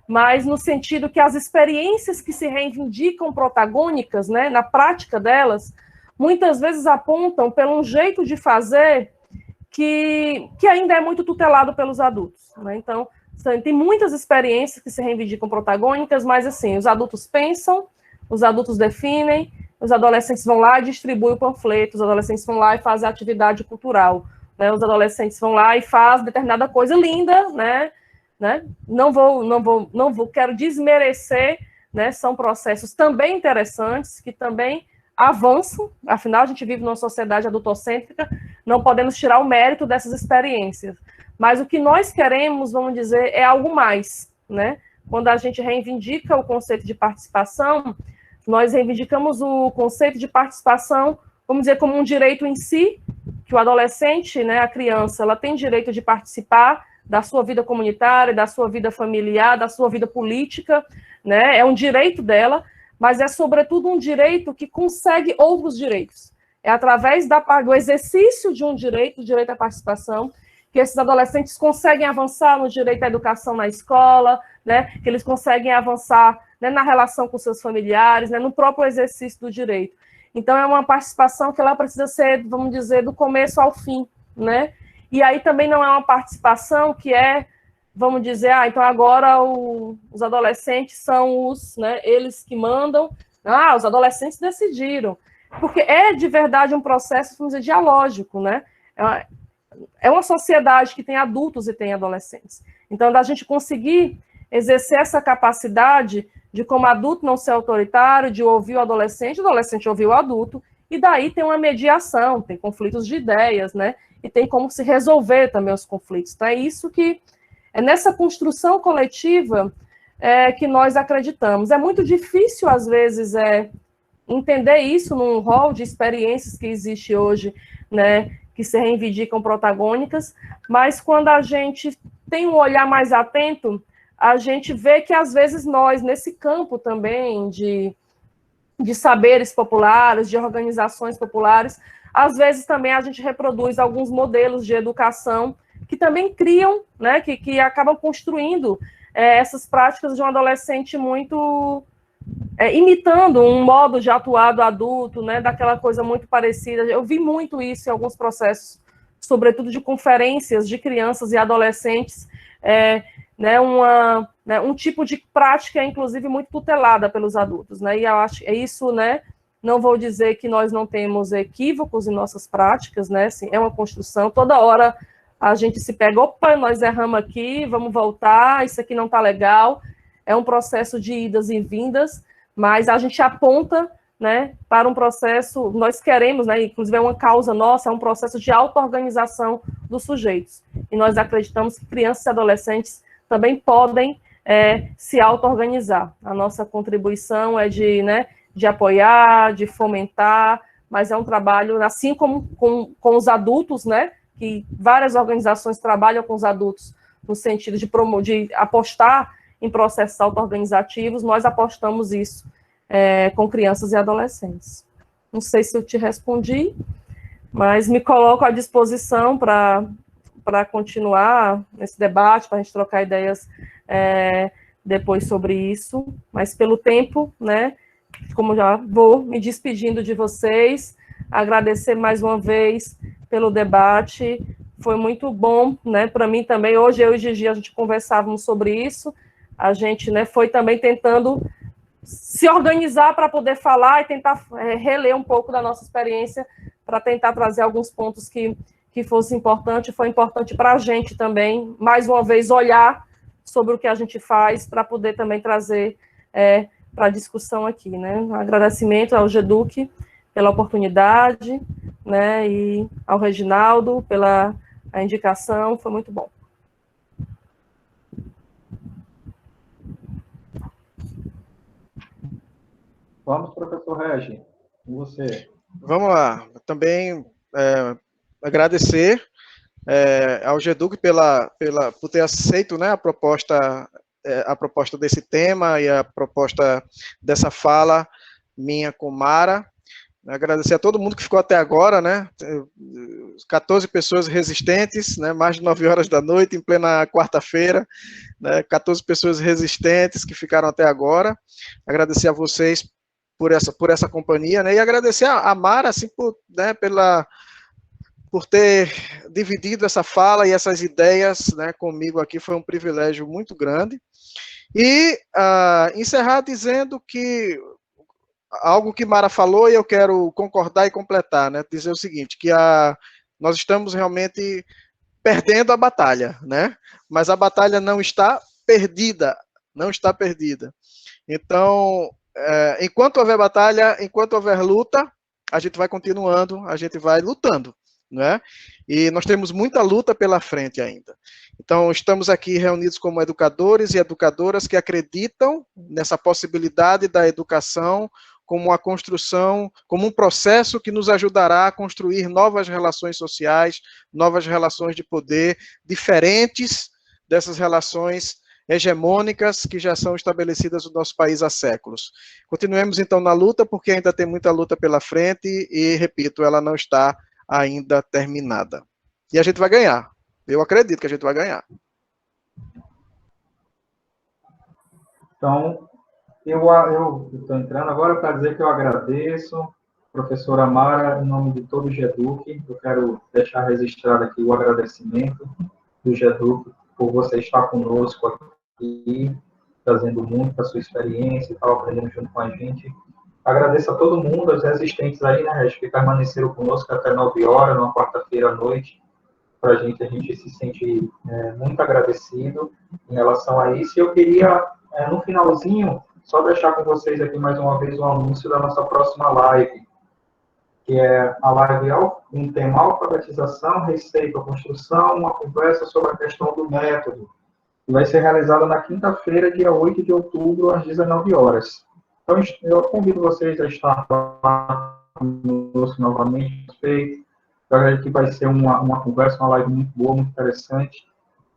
mas no sentido que as experiências que se reivindicam protagônicas, né, na prática delas, muitas vezes apontam pelo um jeito de fazer que ainda é muito tutelado pelos adultos, né? Então, tem muitas experiências que se reivindicam protagônicas, mas assim, os adultos pensam, os adultos definem, os adolescentes vão lá e distribuem o panfleto, os adolescentes vão lá e fazem atividade cultural, né? Os adolescentes vão lá e fazem determinada coisa linda, né? Quero desmerecer, né? São processos também interessantes, que também avançam, afinal a gente vive numa sociedade adultocêntrica, não podemos tirar o mérito dessas experiências, mas o que nós queremos, vamos dizer, é algo mais, né? Quando a gente reivindica o conceito de participação, nós reivindicamos o conceito de participação, vamos dizer, como um direito em si, que o adolescente, né, a criança, ela tem direito de participar da sua vida comunitária, da sua vida familiar, da sua vida política, né? É um direito dela, mas é, sobretudo, um direito que consegue outros direitos. É através do exercício de um direito, o direito à participação, que esses adolescentes conseguem avançar no direito à educação na escola, né? Que eles conseguem avançar, né, na relação com seus familiares, né, no próprio exercício do direito. Então, é uma participação que ela precisa ser, vamos dizer, do começo ao fim, né? E aí também não é uma participação que vamos dizer, então agora os adolescentes são né, eles que mandam. Os adolescentes decidiram. Porque é de verdade um processo, vamos dizer, dialógico, né? É uma sociedade que tem adultos e tem adolescentes. Então, da gente conseguir exercer essa capacidade de, como adulto, não ser autoritário, de ouvir o adolescente ouvir o adulto, e daí tem uma mediação, tem conflitos de ideias, né? E tem como se resolver também os conflitos. Então, é isso que é nessa construção coletiva que nós acreditamos. É muito difícil, às vezes, entender isso num rol de experiências que existe hoje, né, que se reivindicam protagônicas, mas quando a gente tem um olhar mais atento, a gente vê que, às vezes, nós, nesse campo também de saberes populares, de organizações populares, às vezes também a gente reproduz alguns modelos de educação que também criam, né, que acabam construindo essas práticas de um adolescente muito, imitando um modo de atuar do adulto, né, daquela coisa muito parecida. Eu vi muito isso em alguns processos, sobretudo de conferências de crianças e adolescentes, né, um tipo de prática, inclusive, muito tutelada pelos adultos, né, e eu acho isso, né, não vou dizer que nós não temos equívocos em nossas práticas, né, assim, é uma construção, toda hora a gente se pega, opa, nós erramos aqui, vamos voltar, isso aqui não está legal, é um processo de idas e vindas, mas a gente aponta, né, para um processo, nós queremos, né, inclusive é uma causa nossa, é um processo de auto-organização dos sujeitos, e nós acreditamos que crianças e adolescentes também podem se auto-organizar. A nossa contribuição é de apoiar, de fomentar, mas é um trabalho, assim como com os adultos, né, que várias organizações trabalham com os adultos no sentido de apostar em processos auto-organizativos, nós apostamos isso com crianças e adolescentes. Não sei se eu te respondi, mas me coloco à disposição para continuar nesse debate, para a gente trocar ideias depois sobre isso, mas pelo tempo, né, como já vou me despedindo de vocês, agradecer mais uma vez pelo debate, foi muito bom, né, para mim também, hoje eu e Gigi, a gente conversávamos sobre isso, a gente, né, foi também tentando se organizar para poder falar e tentar reler um pouco da nossa experiência, para tentar trazer alguns pontos que fosse importante, foi importante para a gente também, mais uma vez, olhar sobre o que a gente faz, para poder também trazer para a discussão aqui, né, um agradecimento ao GEDUC pela oportunidade, né, e ao Reginaldo pela indicação, foi muito bom. Vamos, professor Regi, com você. Vamos lá. Também agradecer ao GEDUC por ter aceito, né, a proposta desse tema e a proposta dessa fala minha com Mara. Agradecer a todo mundo que ficou até agora, né, 14 pessoas resistentes, né, mais de 9 horas da noite, em plena quarta-feira, né, 14 pessoas resistentes que ficaram até agora. Agradecer a vocês por essa companhia, né, e agradecer a Mara, assim, por ter dividido essa fala e essas ideias, né, comigo aqui, foi um privilégio muito grande. E encerrar dizendo que algo que Mara falou e eu quero concordar e completar, né, dizer o seguinte, que nós estamos realmente perdendo a batalha, né, mas a batalha não está perdida, não está perdida. Então, enquanto houver batalha, enquanto houver luta, a gente vai continuando, a gente vai lutando, né? E nós temos muita luta pela frente ainda. Então, estamos aqui reunidos como educadores e educadoras que acreditam nessa possibilidade da educação como uma construção, como um processo que nos ajudará a construir novas relações sociais, novas relações de poder, diferentes dessas relações hegemônicas que já são estabelecidas no nosso país há séculos. Continuemos, então, na luta, porque ainda tem muita luta pela frente e, repito, ela não está ainda terminada. E a gente vai ganhar. Eu acredito que a gente vai ganhar. Então, eu estou entrando agora para dizer que eu agradeço, professora Mara, em nome de todo o GEDUC. Eu quero deixar registrado aqui o agradecimento do GEDUC por você estar conosco aqui, trazendo muito da sua experiência e tal, aprendendo junto com a gente. Agradeço a todo mundo, os resistentes aí, né, que permaneceram conosco até 9 horas, numa quarta-feira à noite. Para a gente se sente muito agradecido em relação a isso. E eu queria, no finalzinho, só deixar com vocês aqui mais uma vez o anúncio da nossa próxima live, que é a live um tema alfabetização, receita, construção, uma conversa sobre a questão do método. E vai ser realizada na quinta-feira, dia 8 de outubro, às 19 horas. Então, eu convido vocês a estar lá conosco novamente. Eu acredito que vai ser uma conversa, uma live muito boa, muito interessante.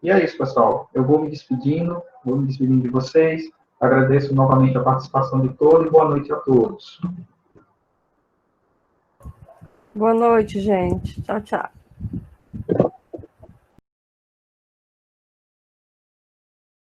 E é isso, pessoal. Eu vou me despedindo de vocês. Agradeço novamente a participação de todos e boa noite a todos. Boa noite, gente. Tchau, tchau.